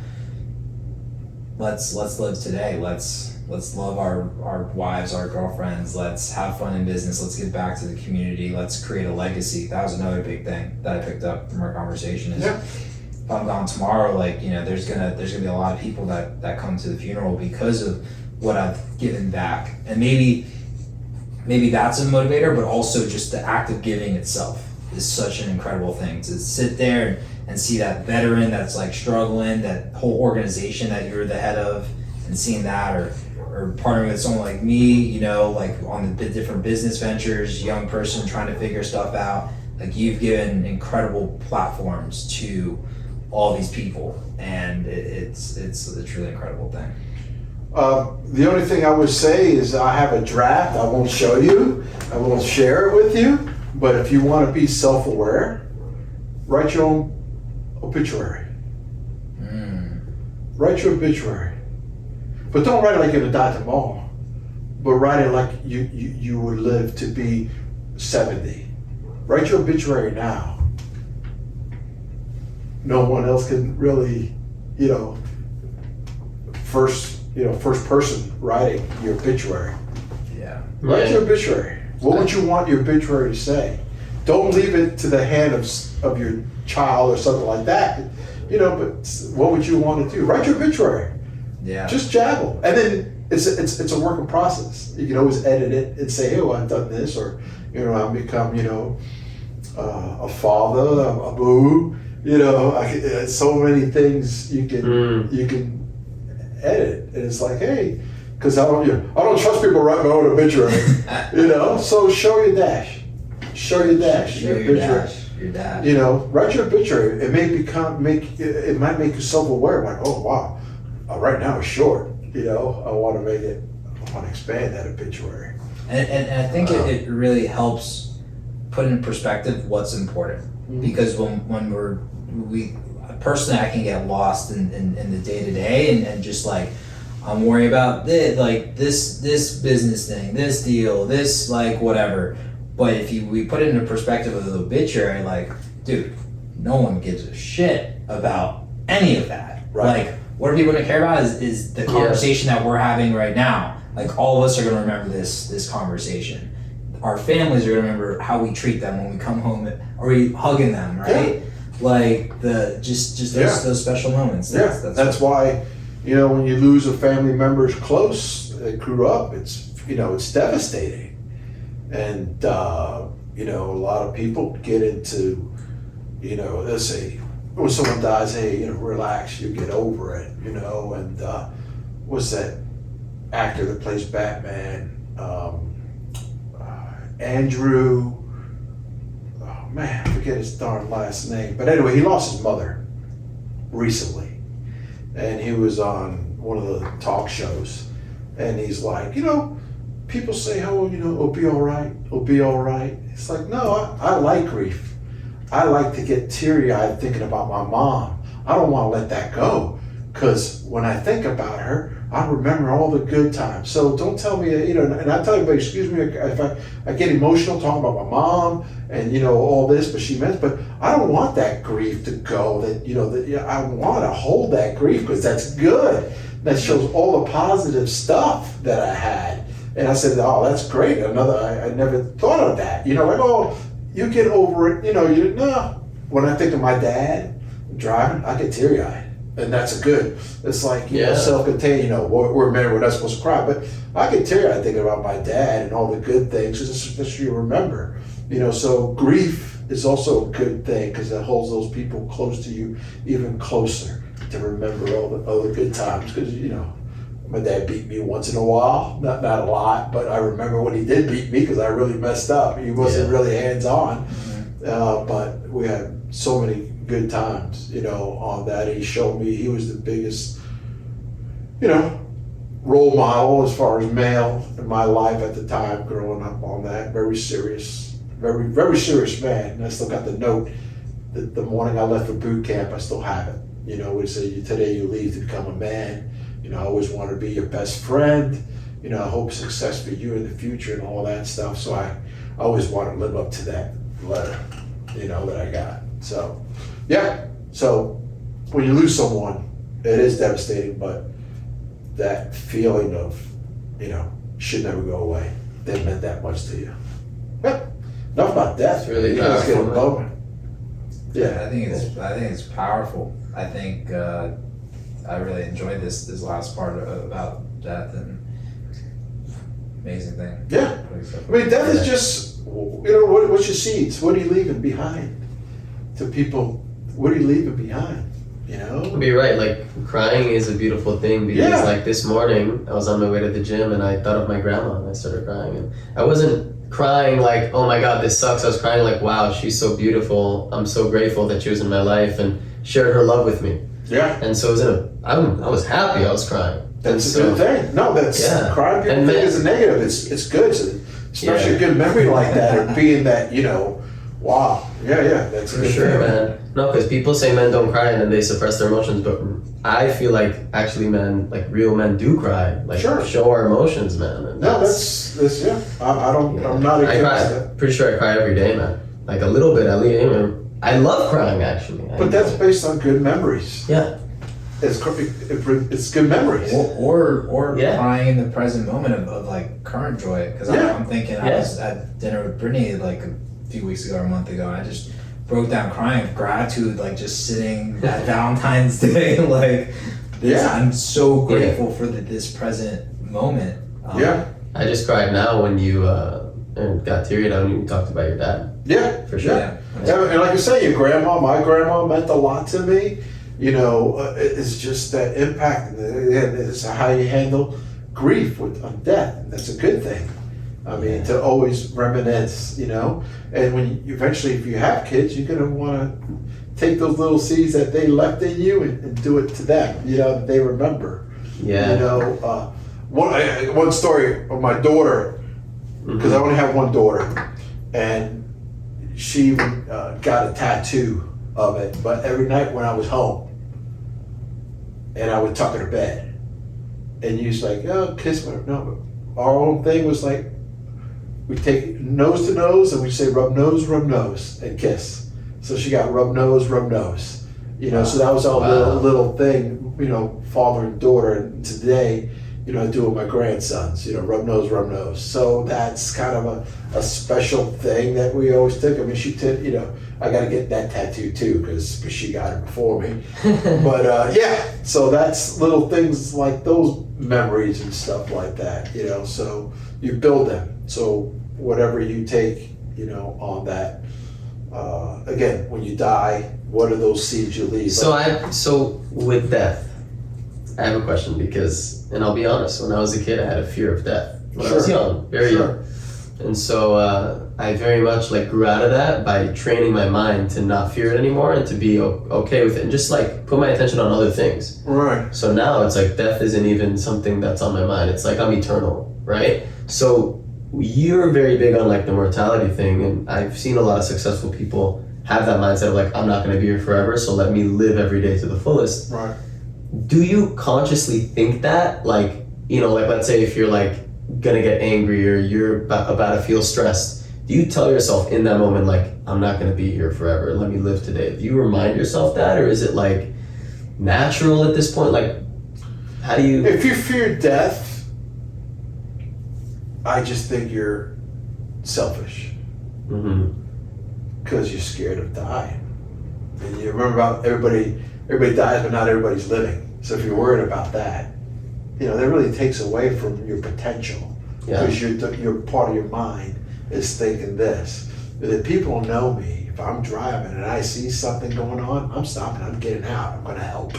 let's live today. Let's love our wives, our girlfriends. Let's have fun in business. Let's give back to the community. Let's create a legacy. That was another big thing that I picked up from our conversation is, if I'm gone tomorrow, like, there's gonna be a lot of people that come to the funeral because of what I've given back. And maybe that's a motivator, but also just the act of giving itself is such an incredible thing, to sit there and see that veteran that's like struggling, that whole organization that you're the head of, and seeing that, or partnering with someone like me, like on the different business ventures, young person trying to figure stuff out. Like, you've given incredible platforms to all these people, and it's a truly incredible thing. The only thing I would say is I have a draft. I won't show you. I won't share it with you. But if you want to be self-aware, write your own obituary. Write your obituary. But don't write it like you're going to die tomorrow. But write it like you would live to be 70. Write your obituary now. No one else can really, first person writing your obituary. Yeah. Write your obituary. What would you want your obituary to say? Don't leave it to the hand of your child or something like that. But what would you want to do? Write your obituary. Yeah. Just jabble. And then it's a work in process. You can always edit it and say, oh, I've done this, or I've become a father, a boo. So many things you can edit. And it's like, hey, because I don't trust people writing my own obituary, So show your dash. Show your dash. Show your dash. Your dash. Write your obituary. It may it might make you self-aware. Like, oh wow, right now it's short. I want to expand that obituary. And I think it really helps put in perspective what's important. Because when we personally, I can get lost in the day to day and just like, I'm worried about this business thing, this deal, this like whatever. But if we put it in the perspective of the obituary, like, dude, no one gives a shit about any of that. Right. Like, what are people gonna care about is the conversation that we're having right now. Like, all of us are gonna remember this conversation. Our families are gonna remember how we treat them when we come home. Are we hugging them, right? Yeah. Like those special moments. That's why, when you lose a family member close that grew up, it's devastating. And, a lot of people get into, they'll say, when someone dies, hey, relax, you get over it, and what's that actor that plays Batman? Andrew, oh man, I forget his darn last name. But anyway, he lost his mother recently. And he was on one of the talk shows. And he's like, people say, oh, it'll be all right, it'll be all right. It's like, no, I like grief. I like to get teary-eyed thinking about my mom. I don't want to let that go. Because when I think about her, I remember all the good times. So don't tell me, and I tell everybody, excuse me if I get emotional talking about my mom and, all this, but I don't want that grief to go. I want to hold that grief because that's good. That shows all the positive stuff that I had. And I said, oh, that's great. I never thought of that. Like, oh, you get over it. When I think of my dad driving, I get teary-eyed. And that's it's like, self-contained, we're men, we're not supposed to cry. But I get teary-eyed thinking about my dad and all the good things. Just you remember. So grief is also a good thing because it holds those people close to you even closer to remember all the good times. Because, my dad beat me once in a while, not a lot, but I remember when he did beat me because I really messed up. He wasn't really hands-on, but we had so many good times, on that. He showed me he was the biggest, role model as far as male in my life at the time growing up on that. Very serious, very, very serious man. And I still got the note that the morning I left for boot camp, I still have it. We say, today you leave to become a man. I always want to be your best friend. I hope success for you in the future and all that stuff. So I always want to live up to that letter, that I got. So, yeah. So when you lose someone, it is devastating, but that feeling of, should never go away. They meant that much to you. Yeah. Enough about death. It's really Let's get a powerful. moment. Yeah. I think it's powerful. I think I really enjoyed this last part about death and amazing thing. Yeah. I mean, death is just, what's your seeds? What are you leaving behind to people? What are you leaving behind? But you're right, like crying is a beautiful thing because like this morning I was on my way to the gym and I thought of my grandma and I started crying. And I wasn't crying like, oh my God, this sucks. I was crying like, wow, she's so beautiful. I'm so grateful that she was in my life and shared her love with me. Yeah. And so I was happy I was crying. That's a good thing. No, crying people think is a negative. It's good. Especially a good memory like that or being that, wow. Yeah, that's a For good sure, thing. man. No, because people say men don't cry and then they suppress their emotions, but I feel like actually men, like real men do cry. Like show our emotions, man. And that's I'm not I against cry. that. Pretty sure I cry every day, man. Like a little bit at least. I love crying actually. But that's based on good memories. Yeah. It's good memories. Or crying in the present moment of like current joy. Because I'm thinking I was at dinner with Brittany like a few weeks ago or a month ago, and I just broke down crying of gratitude, like just sitting at Valentine's Day, like this. I'm so grateful for this present moment. I just cried now when you got teary eyed when you talked about your dad. Yeah, for sure. Yeah. And like I say, my grandma meant a lot to me. It's just that impact, and it's how you handle grief on death. And that's a good thing. I mean, to always reminisce, and when eventually, if you have kids, you're gonna want to take those little seeds that they left in you and do it to them, that they remember. Yeah. One story of my daughter, because I only have one daughter, and she got a tattoo of it, but every night when I was home, and I would tuck her to bed, and you was like, oh, kiss me. No, our own thing was like, we take nose to nose, and we say rub nose, and kiss. So she got rub nose, so that was our little thing, father and daughter, and today, I do it with my grandsons, rub nose. So that's kind of a special thing that we always took. I mean, I got to get that tattoo too, because she got it before me. But so that's little things like those memories and stuff like that, so you build them. So whatever you take, on that, again, when you die, what are those seeds you leave? So with death, I have a question because, and I'll be honest, when I was a kid, I had a fear of death. When I was young, very young. And so I very much grew out of that by training my mind to not fear it anymore and to be okay with it and just put my attention on other things. Right. So now it's death isn't even something that's on my mind. It's I'm eternal, right? So you're very big on the mortality thing, and I've seen a lot of successful people have that mindset of I'm not going to be here forever, so let me live every day to the fullest. Right. Do you consciously think that? Let's say if you're gonna get angry or you're about to feel stressed, do you tell yourself in that moment I'm not gonna be here forever, let me live today? Do you remind yourself that, or is it natural at this point? How do you... If you fear death, I just think you're selfish. Because you're scared of dying. And you remember about everybody dies, but not everybody's living. So if you're worried about that, that really takes away from your potential. Because your part of your mind is thinking this. But if people know me, if I'm driving and I see something going on, I'm stopping, I'm getting out, I'm going to help.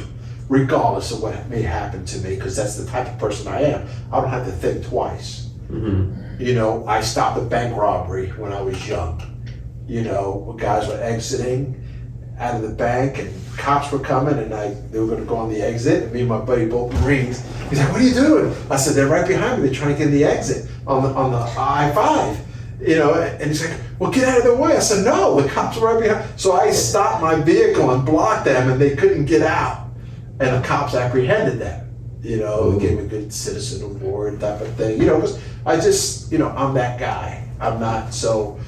Regardless of what may happen to me, because that's the type of person I am. I don't have to think twice. I stopped a bank robbery when I was young. When guys were exiting out of the bank and cops were coming and they were going to go on the exit, and me and my buddy, both Marines, he's like, what are you doing? I said, they're right behind me, they're trying to get in the exit on the I-5. And he's like, well, get out of the way. I said, no, the cops are right behind. So I stopped my vehicle and blocked them, and they couldn't get out. And the cops apprehended them. Gave me a good citizen award type of thing. Because I just, I'm that guy. I'm not, so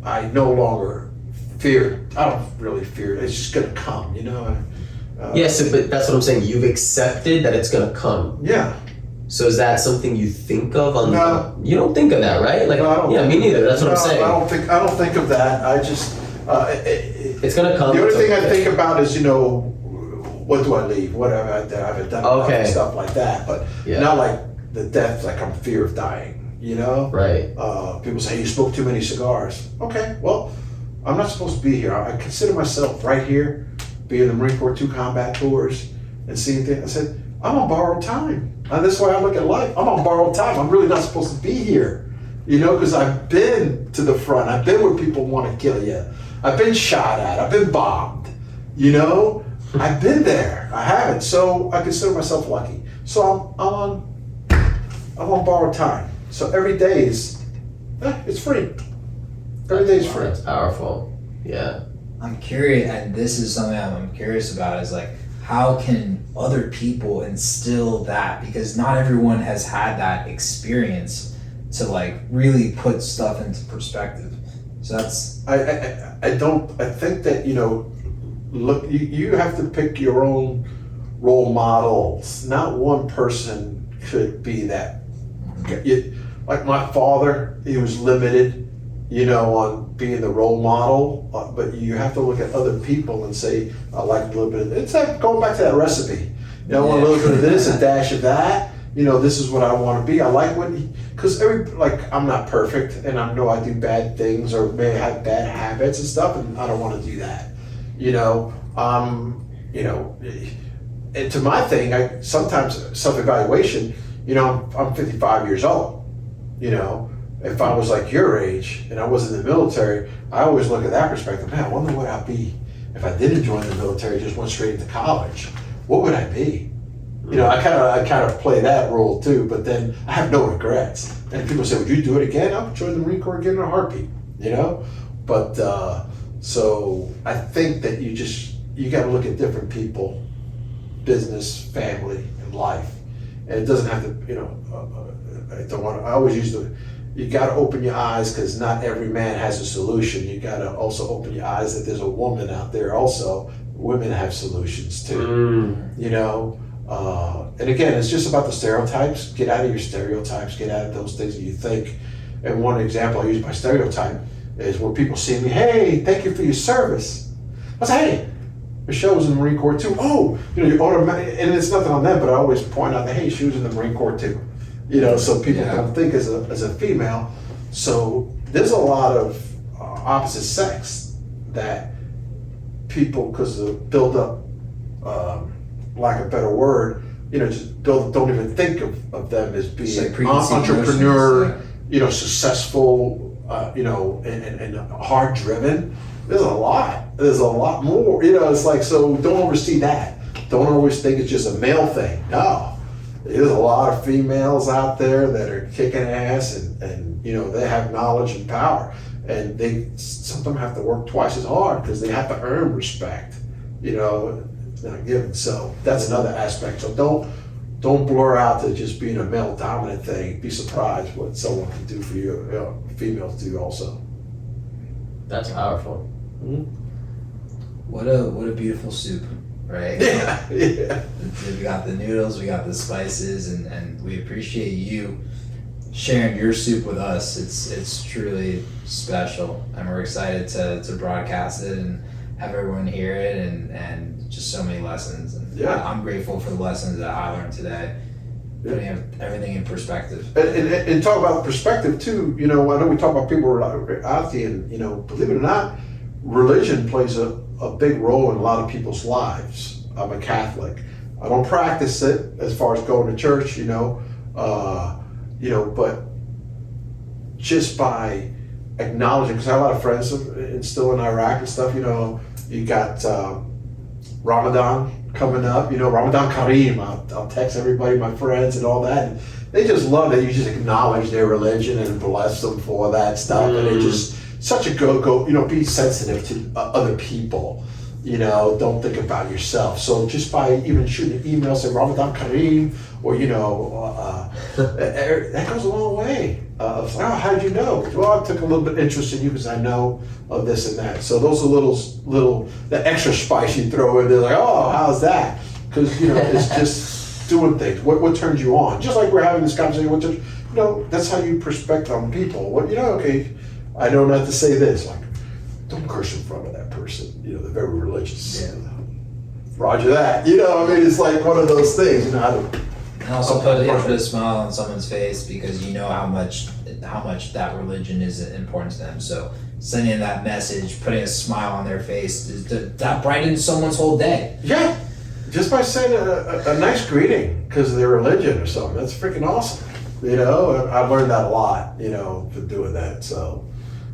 I no longer fear. I don't really fear it. It's just gonna come, but that's what I'm saying. You've accepted that it's gonna come. Yeah. So is that something you think of? No. You don't think of that, right? No, me neither. That's what I'm saying. I don't think of that. I just. It's gonna come. The only thing I think about is, what do I leave? What have I done? I've done stuff like that, but not like the death. I'm fear of dying. Right. People say you smoke too many cigars. Okay, well, I'm not supposed to be here. I consider myself right here, being in the Marine Corps 2 combat tours and seeing things. I said, I'm on borrowed time. And that's why I look at life. I'm on borrowed time. I'm really not supposed to be here. Because I've been to the front. I've been where people want to kill you. I've been shot at. I've been bombed. I've been there. I haven't. So I consider myself lucky. So I'm on borrowed time. So every day is, it's free. Every day is free. That's powerful. Yeah. I'm curious, and this is something I'm curious about, is how can other people instill that? Because not everyone has had that experience to really put stuff into perspective. So that's... I think that, look, you have to pick your own role models. Not one person could be that. Like my father, he was limited, on being the role model, but you have to look at other people and say, I like a little bit of this. It's going back to that recipe. I want a little bit of this, a dash of that. This is what I want to be. I like because I'm not perfect, and I know I do bad things or may have bad habits and stuff, and I don't want to do that. you know, and to my thing, I sometimes self-evaluation, you know, I'm 55 years old, you know, if I was like your age and I was in the military, I always look at that perspective, man, I wonder what I'd be if I didn't join the military, just went straight into college. What would I be? You know, I kind of play that role too, but then I have no regrets. And people say, would you do it again? I would join the Marine Corps again in a heartbeat, you know? But, so I think that you got to look at different people, business, family, and life. And it doesn't have to, you know, I always use you got to open your eyes because not every man has a solution. You got to also open your eyes that there's a woman out there also. Women have solutions too, you know? And again, it's just about the stereotypes. Get out of your stereotypes, get out of those things that you think. And one example I use by stereotype is when people see me, hey, thank you for your service. I say, hey, Michelle was in the Marine Corps too. Oh, you know, you automatic, and it's nothing on them, but I always point out that, hey, she was in the Marine Corps too. You know, so people don't think as a female. So there's a lot of opposite sex that people, because of build up, lack of a better word, you know, just don't even think of them as being like entrepreneur, you know, successful, you know, and hard driven. There's a lot more, you know. It's like, so don't oversee that. Don't always think it's just a male thing. No, there's a lot of females out there that are kicking ass and you know, they have knowledge and power, and they sometimes have to work twice as hard because they have to earn respect, you know. It's not given. So that's another aspect. So don't blur out to just being a male dominant thing. Be surprised what someone can do for you. You know, females do also. That's powerful. Mm-hmm. What a beautiful soup, right? Yeah. We got the noodles, we got the spices, and we appreciate you sharing your soup with us. It's truly special, and we're excited to broadcast it and have everyone hear it, and just so many lessons. And I'm grateful for the lessons that I learned today, putting everything in perspective. And talk about perspective too. You know, I know we talk about people reality, and you know, believe it or not, religion plays a big role in a lot of people's lives. I'm a Catholic. I don't practice it as far as going to church, you know, but just by acknowledging, because I have a lot of friends still in Iraq and stuff, you know, you got Ramadan coming up, you know, Ramadan Kareem. I'll text everybody, my friends and all that. And they just love that you just acknowledge their religion and bless them for that stuff. And it just, such a go, you know, be sensitive to other people, you know, don't think about yourself. So just by even shooting an email, say Ramadan Kareem, or, you know, that goes a long way. How did you know? Well, I took a little bit of interest in you because I know of this and that. So those are little, the extra spice you throw in there, like, oh, how's that? Because, you know, it's just doing things. What turns you on? Just like we're having this conversation, you know, that's how you perspect on people. What, you know, okay, I know not to say this, like, don't curse in front of that person. You know, they're very religious. Yeah. Roger that. You know, I mean, it's like one of those things, you know, how to. And also put a smile on someone's face because you know how much that religion is important to them. So sending that message, putting a smile on their face, that brightens someone's whole day. Yeah, just by saying a nice greeting because of their religion or something. That's freaking awesome. You know, I've learned that a lot, you know, for doing that. So,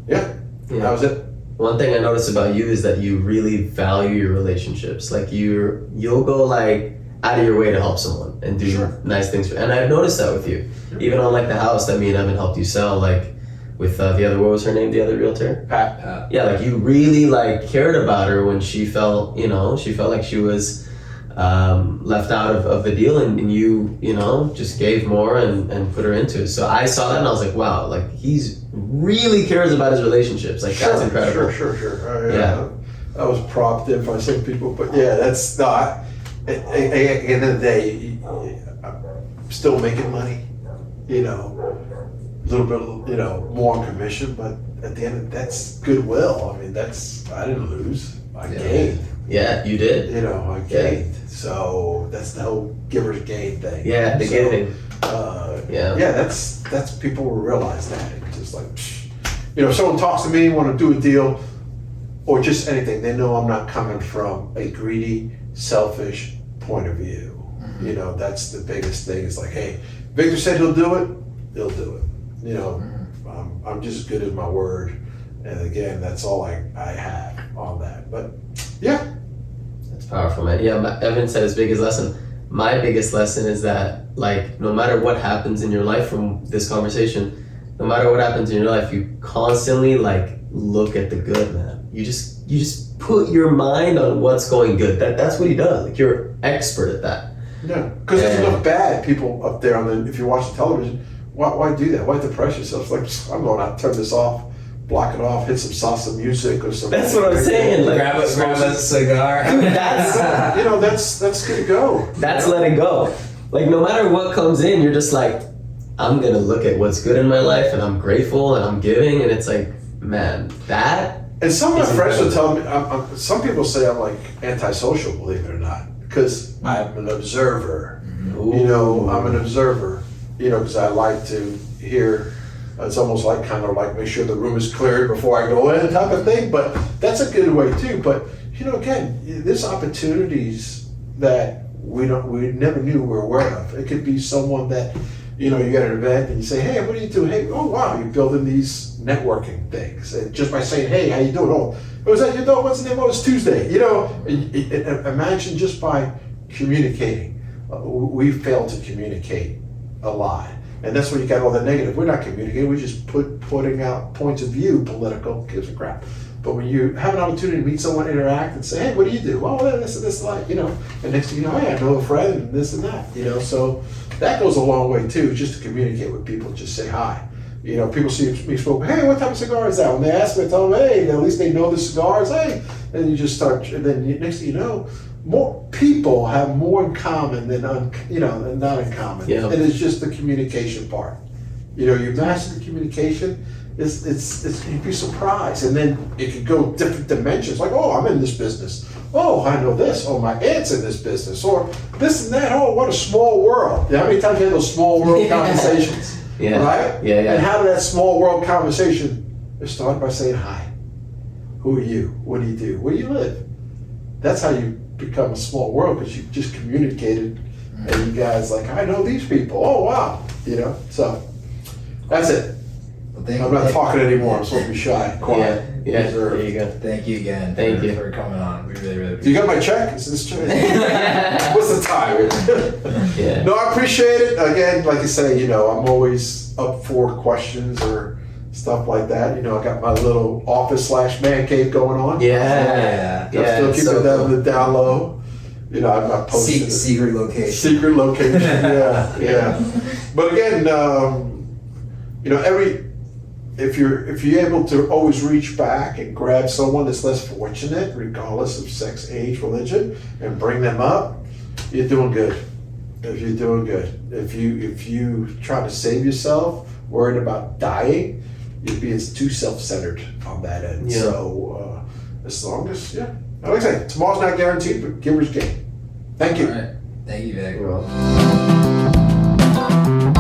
yeah, that was it. One thing I noticed about you is that you really value your relationships. Like you'll go like out of your way to help someone and do nice things and I've noticed that with you. Even on like the house that me and Evan helped you sell, like with the other, what was her name, the other realtor? Pat. Yeah, like you really like cared about her when she felt like she was left out of the deal, and you know, just gave more and put her into it. So I saw that and I was like, wow, like he's really cares about his relationships. Like that's incredible. Sure. Yeah. I was prompted by some people, but yeah, that's not. At the end of the day, I'm still making money, you know, a little bit, you know, more on commission, but at the end, that's goodwill. I mean, I didn't lose, I gained. Yeah, you did. You know, I gained. So that's the whole giver's gain thing. Yeah, the giving. Yeah, that's people will realize that. It's just like, you know, if someone talks to me, want to do a deal, or just anything, they know I'm not coming from a greedy selfish point of view. You know, that's the biggest thing. It's like, hey, Victor said he'll do it, he'll do it. You know, I'm just as good as my word. And again, that's all I have on that. But yeah. That's powerful, man. Yeah, Evan said his biggest lesson. My biggest lesson is that, like, no matter what happens in your life from this conversation, no matter what happens in your life, you constantly, like, look at the good, man. You just put your mind on what's going good. That's what he does. Like, you're expert at that. Yeah, because there's enough bad people up there if you watch the television. Why do that? Why depress yourself? It's like, I'm going out, turn this off, block it off, hit some salsa music or something. That's what I'm saying. Like, grab a cigar. Dude, that's you know, that's good to go. That's letting go. Like, no matter what comes in, you're just like, I'm gonna look at what's good in my life, and I'm grateful, and I'm giving, and it's like, man, that. And some of my friends will tell me. Some people say I'm like antisocial, believe it or not, because I'm an observer. Ooh. You know, I'm an observer. You know, because I like to hear. It's almost like kind of like make sure the room is cleared before I go in, type of thing. But that's a good way too. But you know, again, there's opportunities that we never knew we were aware of. It could be someone that, you know, you got an event and you say, hey, what do you do? Hey, oh wow, you're building these networking things. And just by saying, hey, how you doing? Oh, was that your dog? What's the name? Oh, it's Tuesday. You know, imagine just by communicating. We fail to communicate a lot. And that's where you got all the negative. We're not communicating. We're just putting out points of view, political, gives a crap. But when you have an opportunity to meet someone, interact, and say, hey, what do you do? Oh, this and this, like, you know. And next thing you know, hey, I know a friend and this and that, you know. So that goes a long way too, just to communicate with people, just say hi. You know, people see me smoke, hey, what type of cigar is that? When they ask me, I tell them, hey, at least they know the cigars, hey. And you just start, and then next thing you know, more people have more in common than not in common. Yeah. And it's just the communication part. You know, you master the communication, it's you'd be surprised. And then it could go different dimensions, like, oh, I'm in this business. Oh, I know this. Oh, my aunt's in this business. Or this and that. Oh, what a small world. How many times you have those small world conversations? Yeah. Right? Yeah, yeah. And how did that small world conversation start by saying hi? Who are you? What do you do? Where do you live? That's how you become a small world, because you just communicated, and you guys like, I know these people. Oh wow, you know. So that's it. Well, I'm not talking anymore. I'm supposed to be shy, quiet, Yeah, reserved. there you go. Thank you again. Thank you for coming on. We really, really Do you appreciate got my check? Is this check? What's the time? Yeah. No, I appreciate it. Again, like you say, you know, I'm always up for questions or stuff like that. You know, I got my little office / man cave going on. Yeah. I'm still keeping so that cool. on the down low. You know, I'm not posting it. Secret location. Secret location, yeah. But again, you know, if you're able to always reach back and grab someone that's less fortunate, regardless of sex, age, religion, and bring them up, you're doing good. If you're doing good, if you try to save yourself, worried about dying, you're being too self-centered on that end. Yeah. So as long as, like I say, tomorrow's not guaranteed, but giver's gain. Thank you. All right. Thank you, Vic. You're welcome.